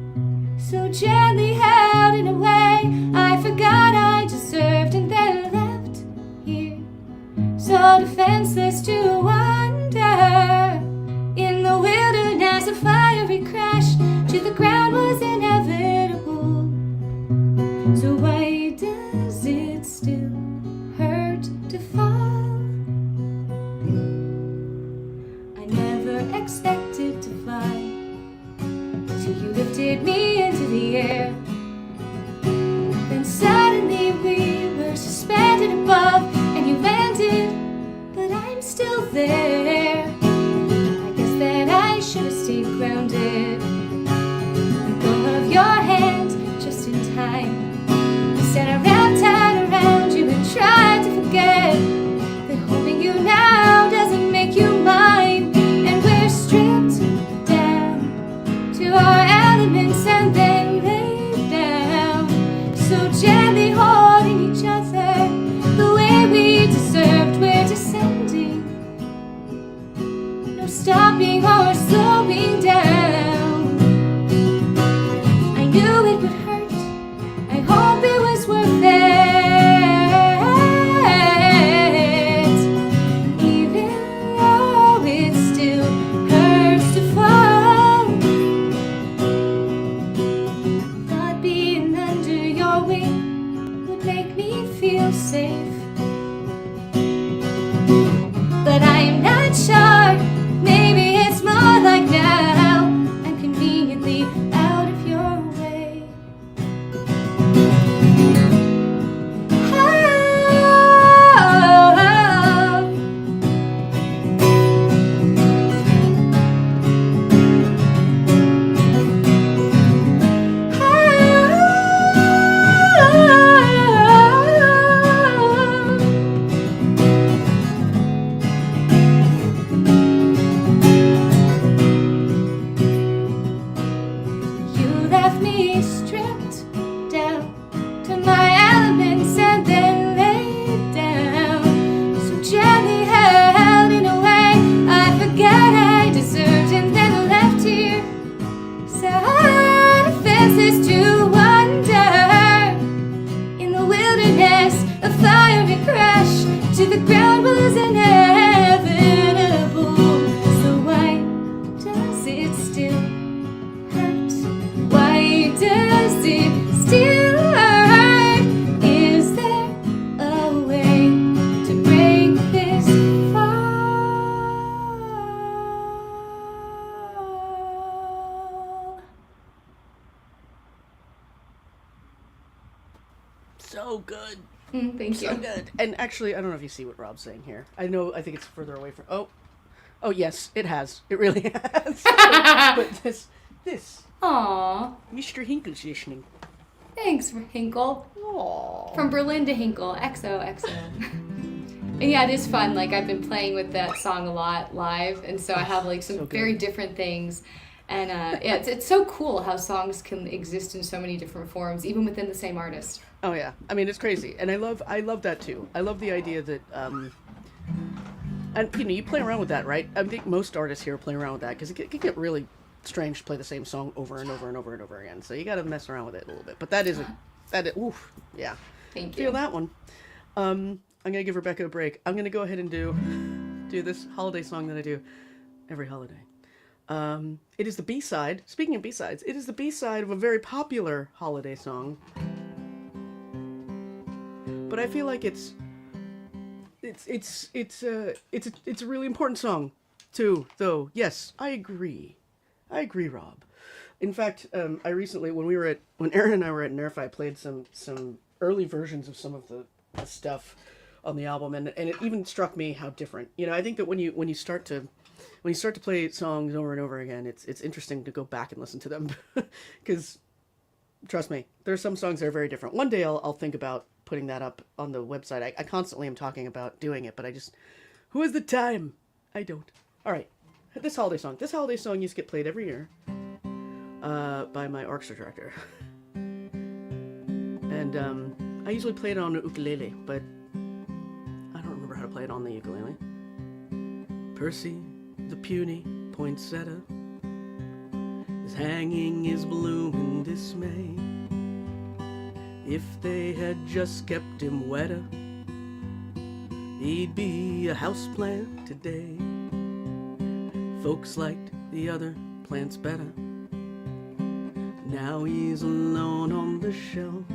so gently, held in a way I forgot I deserved, and then left here so defenseless to wander in the wilderness. A fiery crash to the ground was inevitable. So why does it still hurt to fall? I never expected to fly till you lifted me into the air. Then suddenly we were suspended above and you landed, but I'm still there. I guess that I should have stayed grounded. Let go of your hand just in time. Instead I wrapped tight around you and tried to forget that holding you now doesn't make you mine. And we're stripped down to our elements and then laid down so gently, holding each other the way we deserved. We're descending, no stopping or slowing down. I knew it would hurt, I hope it was worth it, even though it still hurts to fall. Thought being under your wing would make me feel safe, but I am not sure. Maybe it's more like now I'm conveniently out of your way. to my elements and then lay down. So gently held in a way I forgot I deserved, and then left here. So defenseless to wander in the wilderness. A fiery crash to the ground was inevitable. So why does it still hurt? Why does it still hurt? Is there a way to break this fall? So good. Thank you. So good. And actually, I don't know if you see what Rob's saying here. I think it's further away from. Oh yes, it has. It really has. But this, Aww. Mr. Hinkle's listening. Thanks, Hinkle. Aww. From Berlin to Hinkle. XOXO. And yeah, it is fun. Like, I've been playing with that song a lot live, and so I have like some So good. very different things. And yeah, it's so cool how songs can exist in so many different forms, even within the same artist. Oh yeah, I mean it's crazy, and I love that too. I love the idea that, and you play around with that, right? I think most artists here play around with that because it can get really strange to play the same song over and over and over and over again. So you got to mess around with it a little bit. But oof, yeah. Thank you. Feel that one. I'm gonna give Rebecca a break. I'm gonna go ahead and do this holiday song that I do every holiday. It is the B-side. Speaking of B-sides, it is the B-side of a very popular holiday song. But I feel like it's a really important song too, though. Yes, I agree, Rob. In fact, I recently, when Aaron and I were at Nerf, I played some early versions of some of the stuff on the album, and it even struck me how different. I think that when you start to play songs over and over again, it's interesting to go back and listen to them, because trust me, there's some songs that are very different. One day I'll think about putting that up on the website. I constantly am talking about doing it, but who has the time? I don't. All right, this holiday song used to get played every year by my orchestra director, and I usually play it on the ukulele, but I don't remember how to play it on the ukulele. Percy the puny poinsettia is hanging his bloom in dismay. If they had just kept him wetter, he'd be a houseplant today. Folks liked the other plants better. Now he's alone on the shelf.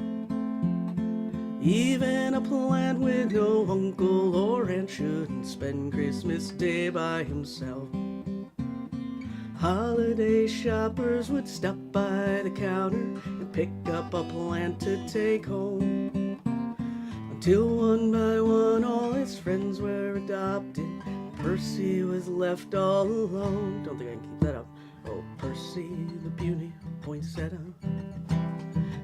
Even a plant with no uncle or aunt shouldn't spend Christmas Day by himself. Holiday shoppers would stop by the counter and pick up a plant to take home, until one by one all his friends were adopted. Percy was left all alone. Don't think I can keep that up. Oh, Percy the puny poinsettia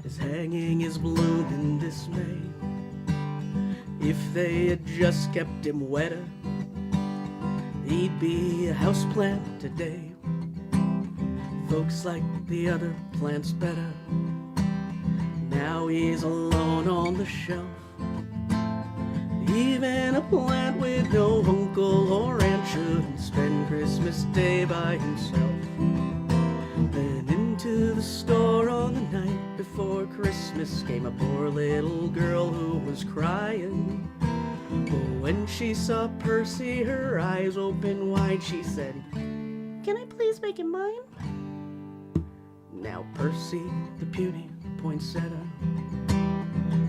is hanging his bloom in dismay. If they had just kept him wetter, he'd be a houseplant today. Folks like the other plants better. Now he's alone on the shelf. Even a plant with no uncle or aunt shouldn't spend Christmas Day by himself. Then into the store on the night before Christmas came a poor little girl who was crying. But when she saw Percy, her eyes opened wide. She said, "Can I please make him mine?" Now Percy the puny poinsettia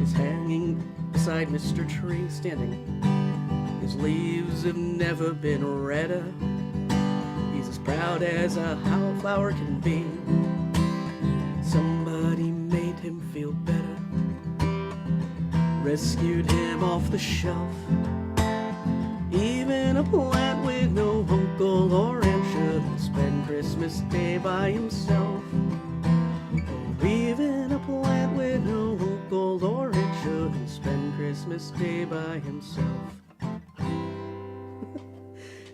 is hanging beside Mr. Tree, standing. His leaves have never been redder. He's as proud as a flower can be. Somebody made him feel better, rescued him off the shelf. Even a plant with no uncle or aunt shouldn't spend Christmas Day by himself. Oh, even a plant with no uncle or aunt shouldn't spend Christmas Day by himself.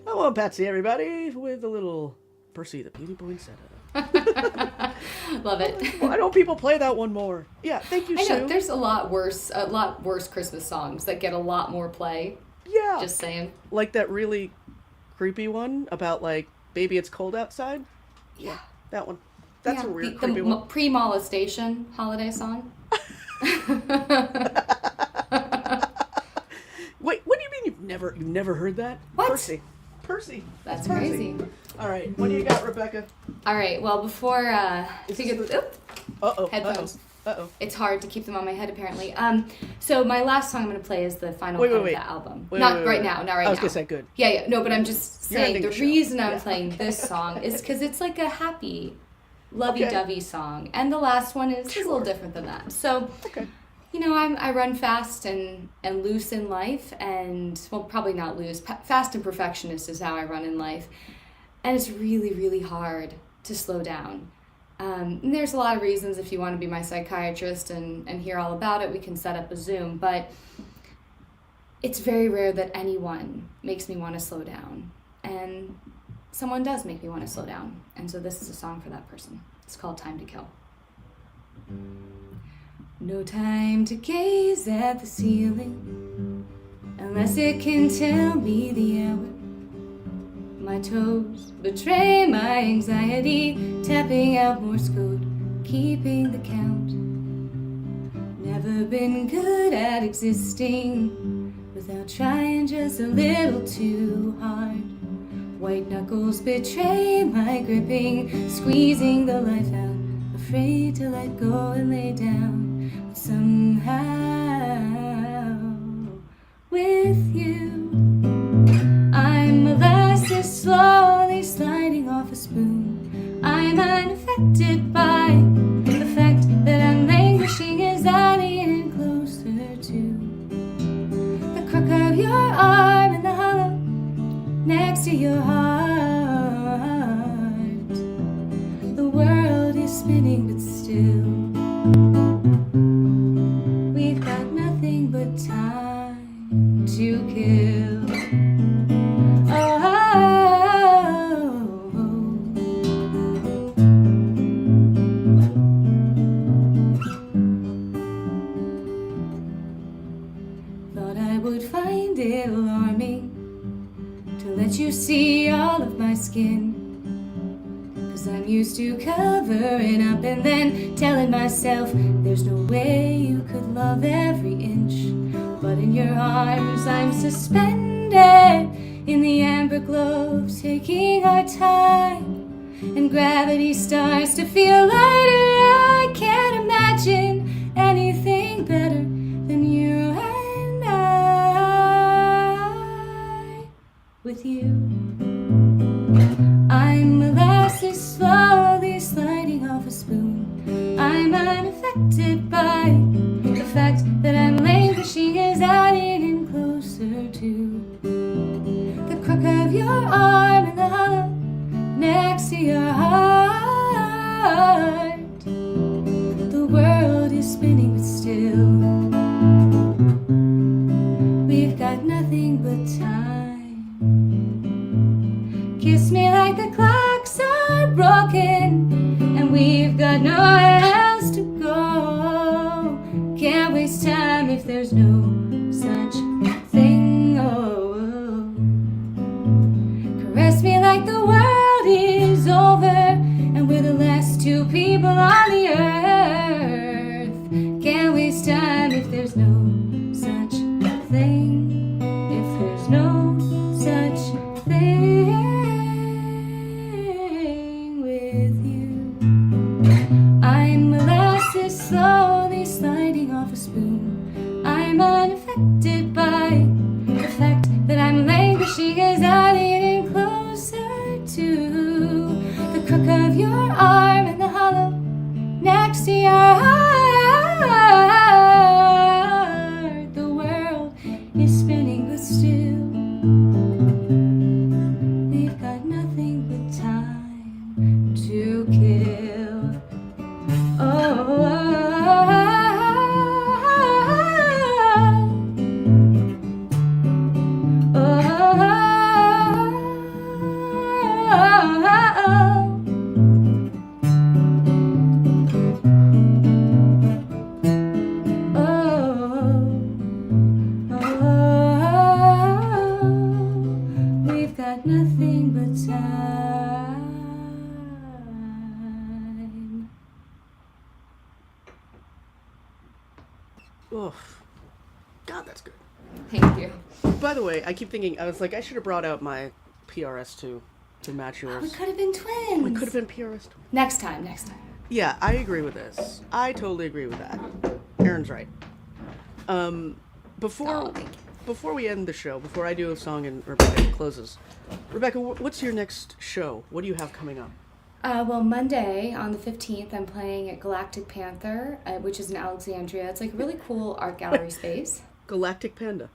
Hello, Patsy, everybody, with a little Percy the puny poinsettia. Love it. Why don't people play that one more? Yeah, thank you, I Sue. know there's a lot worse Christmas songs that get a lot more play. Yeah. Just saying. Like that really creepy one about like, baby, it's cold outside. Yeah. That one. That's a weird the creepy one. pre-molestation holiday song. Wait, what do you mean you've never heard that? What? Percy. That's Percy. crazy. All right, what do you got, Rebecca? All right. Well, before headphones. Uh-oh. It's hard to keep them on my head, apparently. So my last song I'm going to play is the final part of the album. Not right now. I was going to say good. Yeah. No, but I'm just saying the the show. reason I'm playing this song is because it's like a happy, lovey-dovey song. And the last one is a little different than that. So, you know, I run fast and loose in life. And, well, probably not loose. Fast and perfectionist is how I run in life. And it's really, really hard to slow down. And there's a lot of reasons. If you want to be my psychiatrist and hear all about it, we can set up a Zoom. But it's very rare that anyone makes me want to slow down. And someone does make me want to slow down. And so this is a song for that person. It's called Time to Kill. No time to gaze at the ceiling unless it can tell me the hour. My toes betray my anxiety, tapping out Morse code, keeping the count. Never been good at existing without trying just a little too hard. White knuckles betray my gripping, squeezing the life out, afraid to let go and lay down. But somehow, with you, I'm molasses slowly sliding off a spoon. I'm unaffected by the fact that I'm languishing as I lean closer to the crook of your arm and the hollow next to your heart. The world is spinning, but still we've got nothing but time to kill. You see all of my skin, 'cause I'm used to covering up and then telling myself there's no way you could love every inch. But in your arms I'm suspended in the amber glow, taking our time, and gravity starts to feel lighter. I can't imagine anything better than you and I. With you, I'm molasses slowly sliding off a spoon. I'm unaffected by the fact that I'm languishing as I lean in closer to the crook of your arm and the hollow next to your heart. The world is spinning, but still we've got nothing but time. Kiss me like the clocks are broken and we've got nowhere else to go. Can't waste time if there's no such thing. Oh, caress me like the world is over and we're the last two people on the earth. Can't waste time if there's no such thing. If there's no such thing. Slowly sliding off a spoon. I'm unaffected by the fact that I'm languishing as I lean in closer to the crook of your arm and the hollow next to your heart. The world is spinning, but still we've got nothing but time to kill. Oh, God, that's good. Thank you. By the way, I keep thinking, I was like, I should have brought out my PRS to match yours. We could have been twins. We could have been PRS. Next time. Yeah, I agree with this. I totally agree with that. Aaron's right. Before we end the show, before I do a song and Rebecca closes, Rebecca, what's your next show? What do you have coming up? Well, Monday on the 15th, I'm playing at Galactic Panther, which is in Alexandria. It's like a really cool art gallery space. Galactic Panda.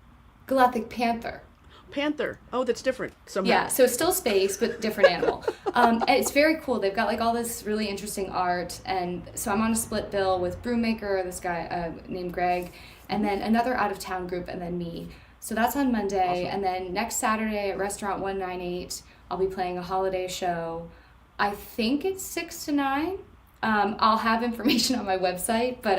Galactic Panther. Panther. Oh, that's different somehow. Yeah, so it's still space, but different animal. And it's very cool. They've got like all this really interesting art. And so I'm on a split bill with Broommaker, this guy named Greg, and then another out-of-town group, and then me. So that's on Monday. Awesome. And then next Saturday at Restaurant 198, I'll be playing a holiday show. I think it's 6 to 9. I'll have information on my website, but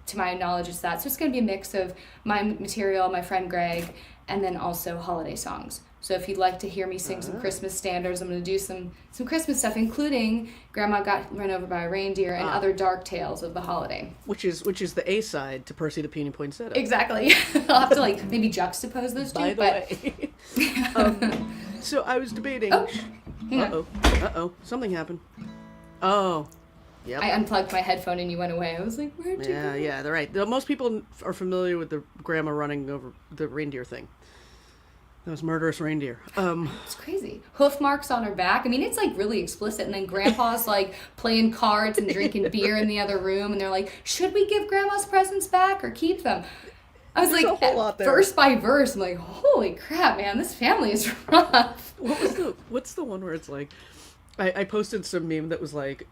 to my knowledge, it's that. So it's going to be a mix of my material, my friend Greg, and then also holiday songs. So if you'd like to hear me sing some Christmas standards, I'm going to do some Christmas stuff, including Grandma Got Run Over by a Reindeer and other dark tales of the holiday. Which is the A side to Percy the Puny Poinsettia. Exactly. I'll have to like maybe juxtapose those two. By the way. So I was debating. Oh, hang on. Uh-oh. Something happened. Oh. Yep. I unplugged my headphone and you went away. I was like, where'd you go? Yeah, they're right. Most people are familiar with the grandma running over the reindeer thing. Those murderous reindeer. It's crazy. Hoof marks on her back. I mean, it's like really explicit. And then Grandpa's like playing cards and drinking beer in the other room. And they're like, should we give Grandma's presents back or keep them? I was There's like, a whole lot there. verse by verse, I'm like, holy crap, man, this family is rough. What's the one where it's like, I posted some meme that was like,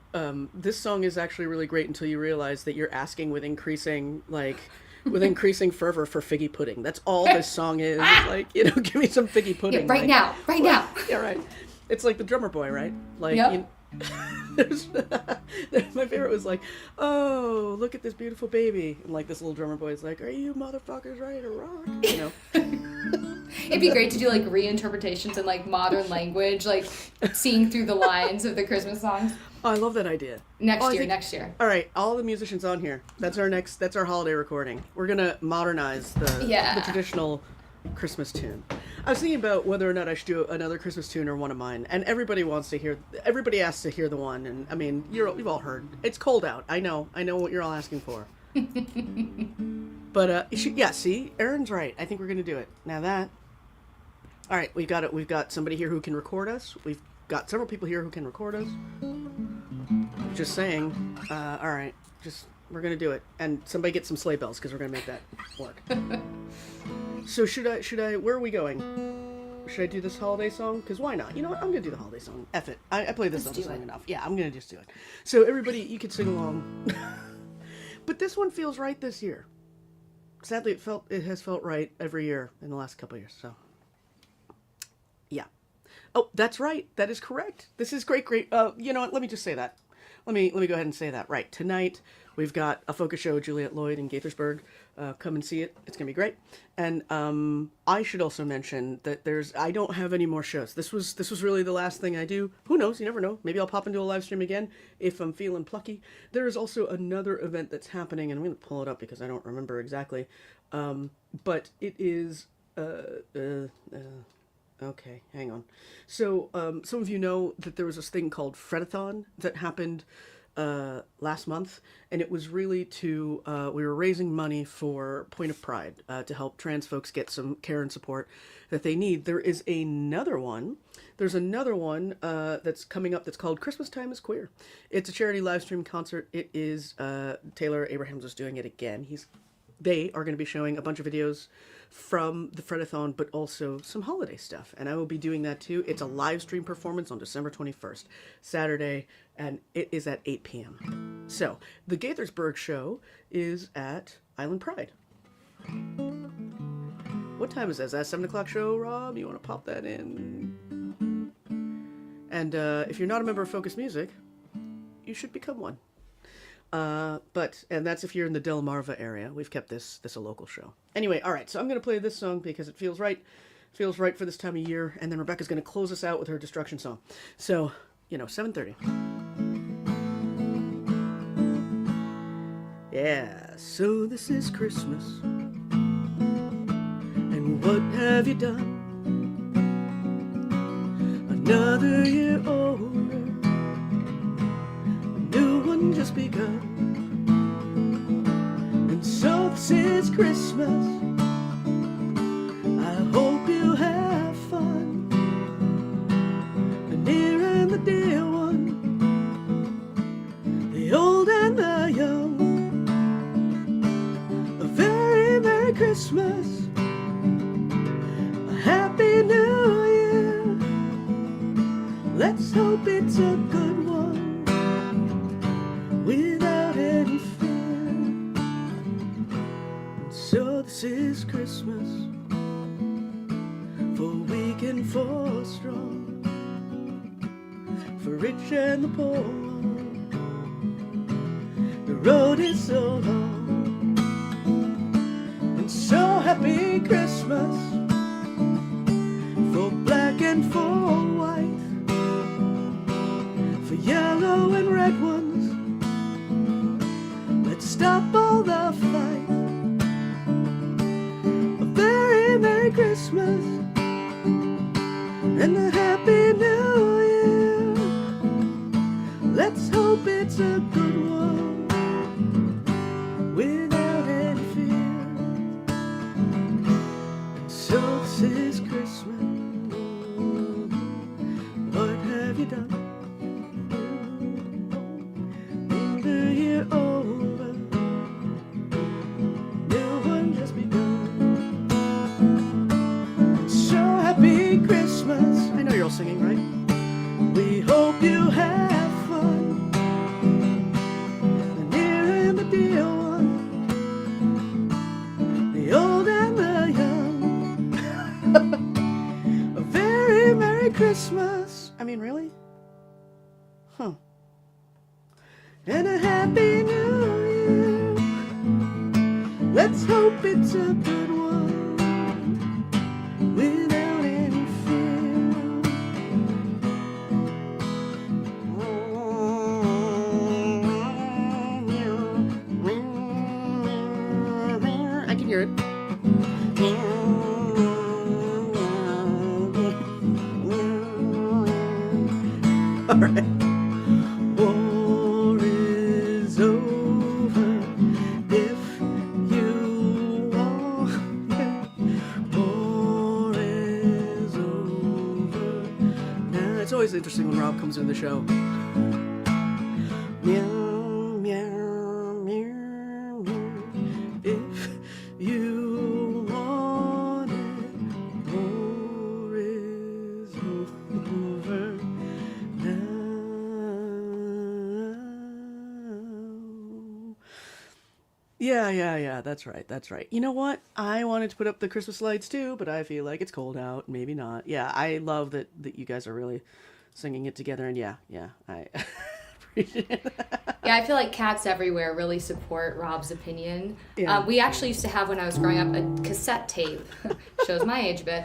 this song is actually really great until you realize that you're asking with increasing fervor for figgy pudding. That's all this song is. It's like, give me some figgy pudding. Yeah, right now. Yeah, right. It's like the Drummer Boy, right? Like, Yep. My favorite was like, oh, look at this beautiful baby. And like this little drummer boy is like, are you motherfuckers ready to rock? It'd be great to do like reinterpretations in like modern language, like seeing through the lines of the Christmas songs. Oh, I love that idea. Next year. All right, all the musicians on here. That's our holiday recording. We're gonna modernize the traditional Christmas tune. I was thinking about whether or not I should do another Christmas tune or one of mine, and everybody asks to hear the one, and I mean, you've all heard. It's cold out. I know what you're all asking for. But see, Aaron's right. I think we're gonna do it. Now that. All right, we've got somebody here who can record us. We've got several people here who can record us. Just saying. All right, we're gonna do it, and somebody get some sleigh bells because we're gonna make that work. So should I? Where are we going? Should I do this holiday song? Because why not? You know what? I'm gonna do the holiday song. F it. I played this other song enough. Yeah, I'm gonna just do it. So everybody, you can sing along. But this one feels right this year. Sadly, it has felt right every year in the last couple of years. So, yeah. Oh, that's right. That is correct. This is great. You know what? Let me just say that. Let me go ahead and say that. Right. Tonight, we've got a focus show with Juliette Lloyd in Gaithersburg. Come and see it. It's going to be great. And I should also mention that I don't have any more shows. This was really the last thing I do. Who knows? You never know. Maybe I'll pop into a live stream again if I'm feeling plucky. There is also another event that's happening, and I'm going to pull it up because I don't remember exactly. But it is... Okay, hang on. So, some of you know that there was this thing called Fretathon that happened last month, and it was really we were raising money for Point of Pride to help trans folks get some care and support that they need. There's another one that's coming up that's called Christmas Time is Queer. It's a charity live stream concert. It is Taylor Abrahams is doing it again. They are going to be showing a bunch of videos from the Fretathon, but also some holiday stuff. And I will be doing that too. It's a live stream performance on December 21st, Saturday, and it is at 8 p.m. So, the Gaithersburg show is at Island Pride. What time is that? Is that a 7 o'clock show, Rob? You want to pop that in? And if you're not a member of Focus Music, you should become one. And that's if you're in the Delmarva area. We've kept this a local show. Anyway, all right, so I'm going to play this song because it feels right. Feels right for this time of year. And then Rebecca's going to close us out with her destruction song. So, 7:30. Yeah, so this is Christmas. What have you done? Another year older, a new one just begun. And so this is Christmas. I hope you have fun. The near and the dear one, the old and the young. A very Merry Christmas, a Happy New Year. Let's hope it's a good one, without any fear. And so this is Christmas, for weak and for strong, for rich and the poor. The road is so long, and so happy Christmas, for black and for white, for yellow and red ones. Let's stop all the fight. A very Merry Christmas and a Happy New Year. Let's hope it's a good one, without any fear. So this is Christmas. What have you done? Another year over, new one just begun. So happy Christmas. I know you're all singing, right? We hope you have fun. The near and the dear one, the old and the young. A very Merry Christmas. I mean, really? Huh. And a Happy New Year. Let's hope it's a good one, without any fear. I can hear it. All right. War is over if you want it. War is over. Now, it's always interesting when Rob comes in the show. Meow, meow, meow, meow. If you want it, war is over now. Yeah, that's right. You know what? I wanted to put up the Christmas lights too, but I feel like it's cold out. Maybe not. Yeah, I love that you guys are really singing it together, and yeah, I appreciate that. Yeah, I feel like cats everywhere really support Rob's opinion. Yeah. We actually used to have, when I was growing up, a cassette tape, shows my age a bit,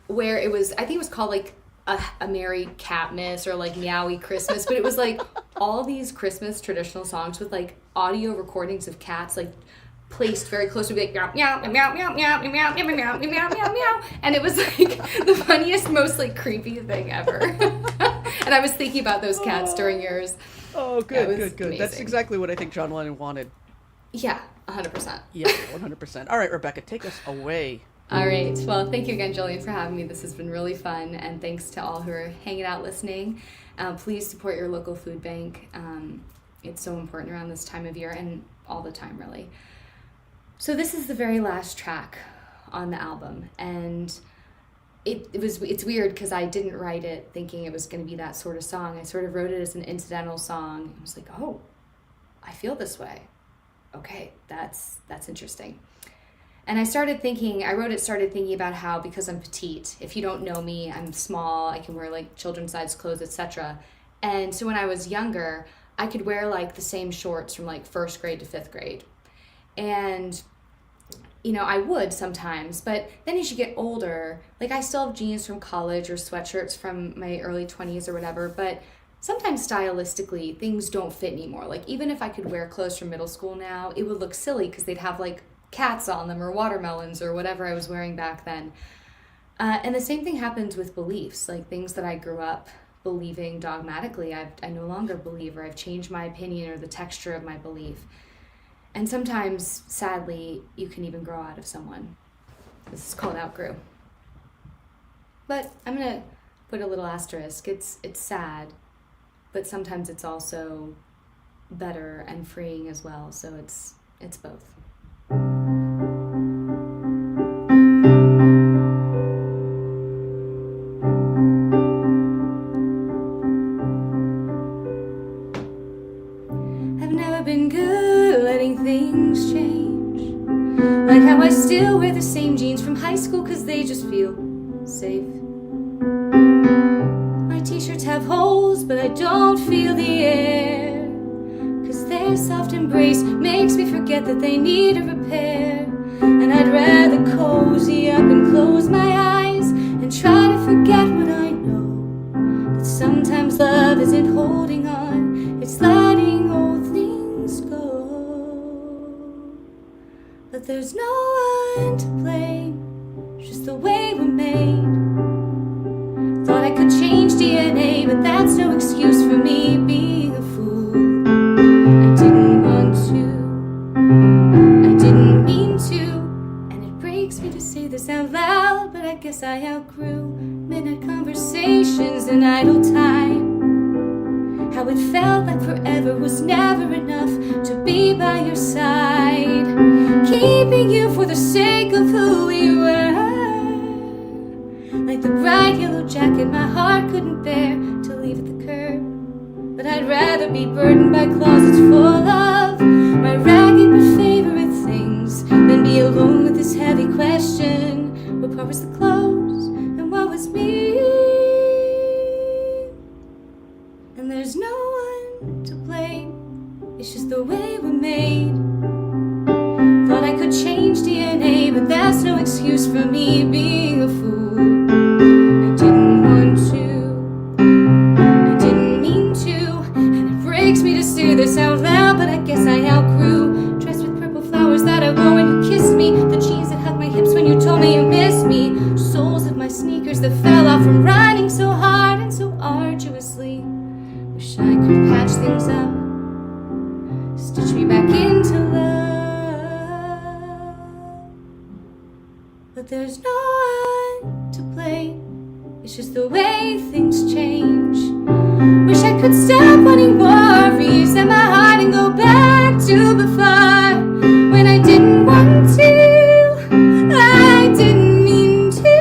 where it was, I think it was called like a Merry Catmas or like Meowy Christmas, but it was like all these Christmas traditional songs with like audio recordings of cats like placed very close to be like meow meow meow meow meow meow meow meow meow meow meow meow, and it was like the funniest, most like creepy thing ever. And I was thinking about those cats during yours. Oh, good. Amazing. That's exactly what I think John Lennon wanted. Yeah, 100%. Yeah, 100%. All right, Rebecca, take us away. All right. Well, thank you again, Jillian, for having me. This has been really fun, and thanks to all who are hanging out listening. Please support your local food bank. It's so important around this time of year and all the time, really. So this is the very last track on the album, and it's weird because I didn't write it thinking it was going to be that sort of song. I sort of wrote it as an incidental song. I was like, oh, I feel this way. Okay, that's interesting. And I started thinking about how, because I'm petite, if you don't know me, I'm small, I can wear like children's size clothes, etc. And so when I was younger, I could wear like the same shorts from like 1st grade to 5th grade. And, you know, I would sometimes, but then as you get older, like I still have jeans from college or sweatshirts from my early 20s or whatever, but sometimes stylistically things don't fit anymore. Like even if I could wear clothes from middle school now, it would look silly because they'd have like cats on them or watermelons or whatever I was wearing back then. And the same thing happens with beliefs, like things that I grew up believing dogmatically. I no longer believe, or I've changed my opinion or the texture of my belief. And sometimes, sadly, you can even grow out of someone. This is called outgrew. But I'm going to put a little asterisk. It's sad, but sometimes it's also better and freeing as well. So it's both. I've never been good at letting things change. Like how I still wear the same jeans from high school 'cause they just feel safe. My t-shirts have holes, but I don't feel the air, 'cause their soft embrace makes me forget that they need a repair. And I'd rather cozy up and close my eyes and try to forget what I know, that sometimes love isn't holding on, it's letting old things go. But there's no one to blame, it's just the way we're made. Thought I could change DNA, but that's no excuse for me being a fool. I didn't want to, I didn't mean to, and it breaks me to say this out loud, but I guess I outgrew midnight conversations and idle time. How it felt like forever was never enough to be by your side, keeping you for the sake of who we were. Like the bright yellow jacket my heart couldn't bear to leave at the curb. But I'd rather be burdened by closets full of my ragged but favorite things than be alone with this heavy question: what part was the clothes and what was me? And there's no one to blame, it's just the way we're made. Thought I could change DNA, but that's no excuse for me being a fool. I didn't want to, I didn't mean to, and it breaks me to say this out loud, but I guess I outgrew. Dressed with purple flowers that I wore when you kissed me, the jeans that hugged my hips when you told me you missed me, soles of my sneakers that fell off from running so hard and so arduously. Wish I could patch things up, stitch me back into love. But there's no one to blame, it's just the way things change. Wish I could stop wanting more, reset my heart and go back to before, when I didn't want to, I didn't mean to.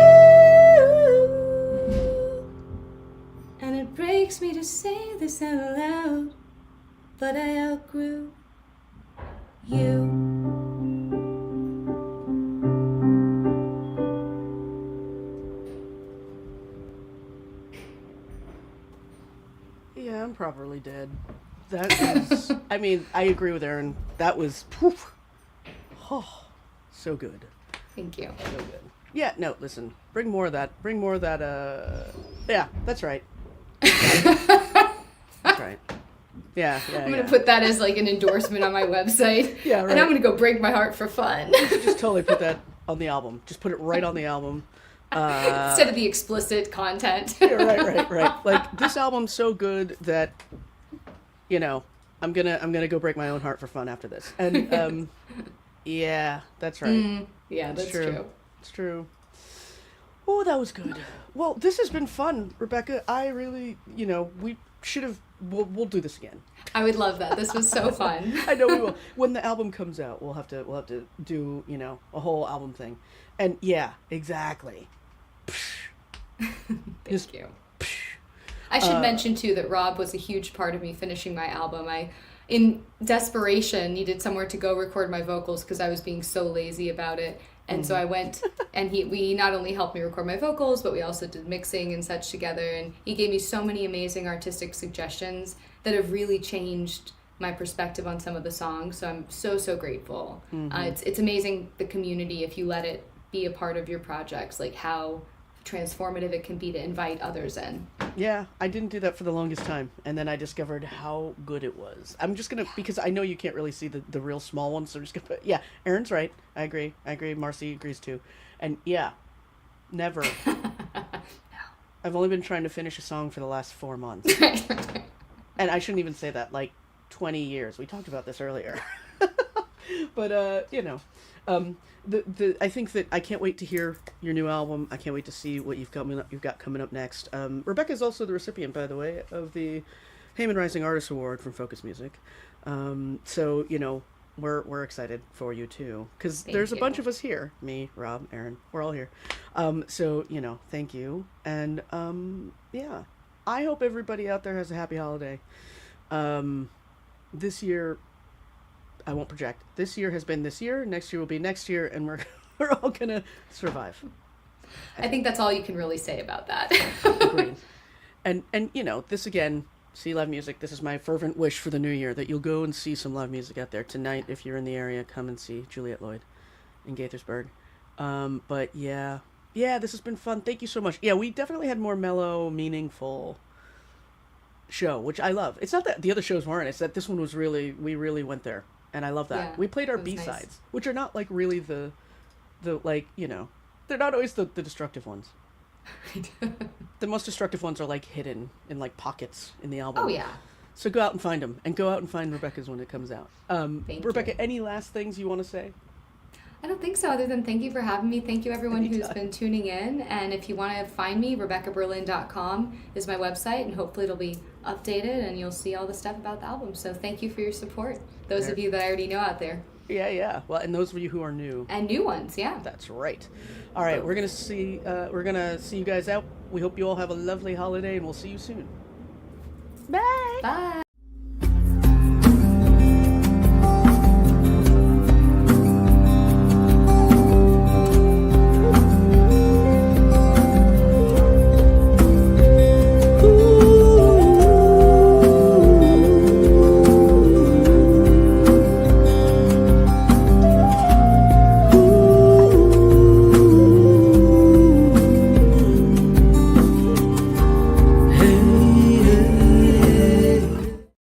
And it breaks me to say this out loud, but I outgrew you. Yeah, I'm properly dead. That is, I mean, I agree with Erin. That was, poof, oh, so good. Thank you. So good. Yeah, no, listen, bring more of that, yeah, that's right. That's right. Yeah. I'm going to put that as like an endorsement on my website. Yeah, right. And I'm going to go break my heart for fun. Just totally put that on the album. Just put it right on the album. Instead of the explicit content. Yeah, right. Like, this album's so good that, you know, I'm gonna go break my own heart for fun after this. And yeah, that's right. Yeah, that's true. It's true. Oh, that was good. Well, this has been fun, Rebecca. I really, you know, we should have. We'll do this again. I would love that. This was so fun. I know we will. When the album comes out, we'll have to do, you know, a whole album thing. And yeah, exactly. Thank you. I should mention too that Rob was a huge part of me finishing my album. I, in desperation, needed somewhere to go record my vocals because I was being so lazy about it. And so I went, and we not only helped me record my vocals, but we also did mixing and such together. And he gave me so many amazing artistic suggestions that have really changed my perspective on some of the songs. So I'm so grateful. It's amazing, the community, if you let it be a part of your projects, like how transformative it can be to invite others in. Yeah, I didn't do that for the longest time, and then I discovered how good it was. I'm just gonna, because I know you can't really see the real small ones, so I'm just gonna put, yeah, Aaron's right. I agree. Marcy agrees too. And yeah, never. I've only been trying to finish a song for the last 4 months. And I shouldn't even say that, like 20 years. We talked about this earlier. But, you know, I think that I can't wait to hear your new album. I can't wait to see what you've got coming up next. Rebecca's also the recipient, by the way, of the Heyman Rising Artist Award from FocusMusic. So, you know, we're excited for you too, because there's a bunch of us here. Me, Rob, Aaron, we're all here. So, you know, thank you. And, yeah, I hope everybody out there has a happy holiday. This year, I won't project. This year has been this year. Next year will be next year, and we're all gonna survive. I think that's all you can really say about that. Agreed. And you know, this again, see live music. This is my fervent wish for the new year, that you'll go and see some live music out there tonight. If you're in the area, come and see Juliette Lloyd in Gaithersburg. But yeah, this has been fun. Thank you so much. Yeah, we definitely had more mellow, meaningful show, which I love. It's not that the other shows weren't. It's that this one was we really went there. And I love that. Yeah, we played our it was B-sides, nice. which are not like really the like, you know, they're not always the destructive ones. The most destructive ones are like hidden in like pockets in the album. Oh yeah. So go out and find them, and go out and find Rebecca's when it comes out. Thank Rebecca, you. any last things you want to say? I don't think so, other than thank you for having me. Thank you everyone who's Anytime. been tuning in. And if you want to find me, RebeccaBerlin.com is my website, and hopefully it'll be updated and you'll see all the stuff about the album. So thank you for your support. Those of you that I already know out there. Yeah. Well, and those of you who are new. And new ones, yeah. That's right. All right, we're gonna see you guys out. We hope you all have a lovely holiday, and we'll see you soon. Bye. Bye.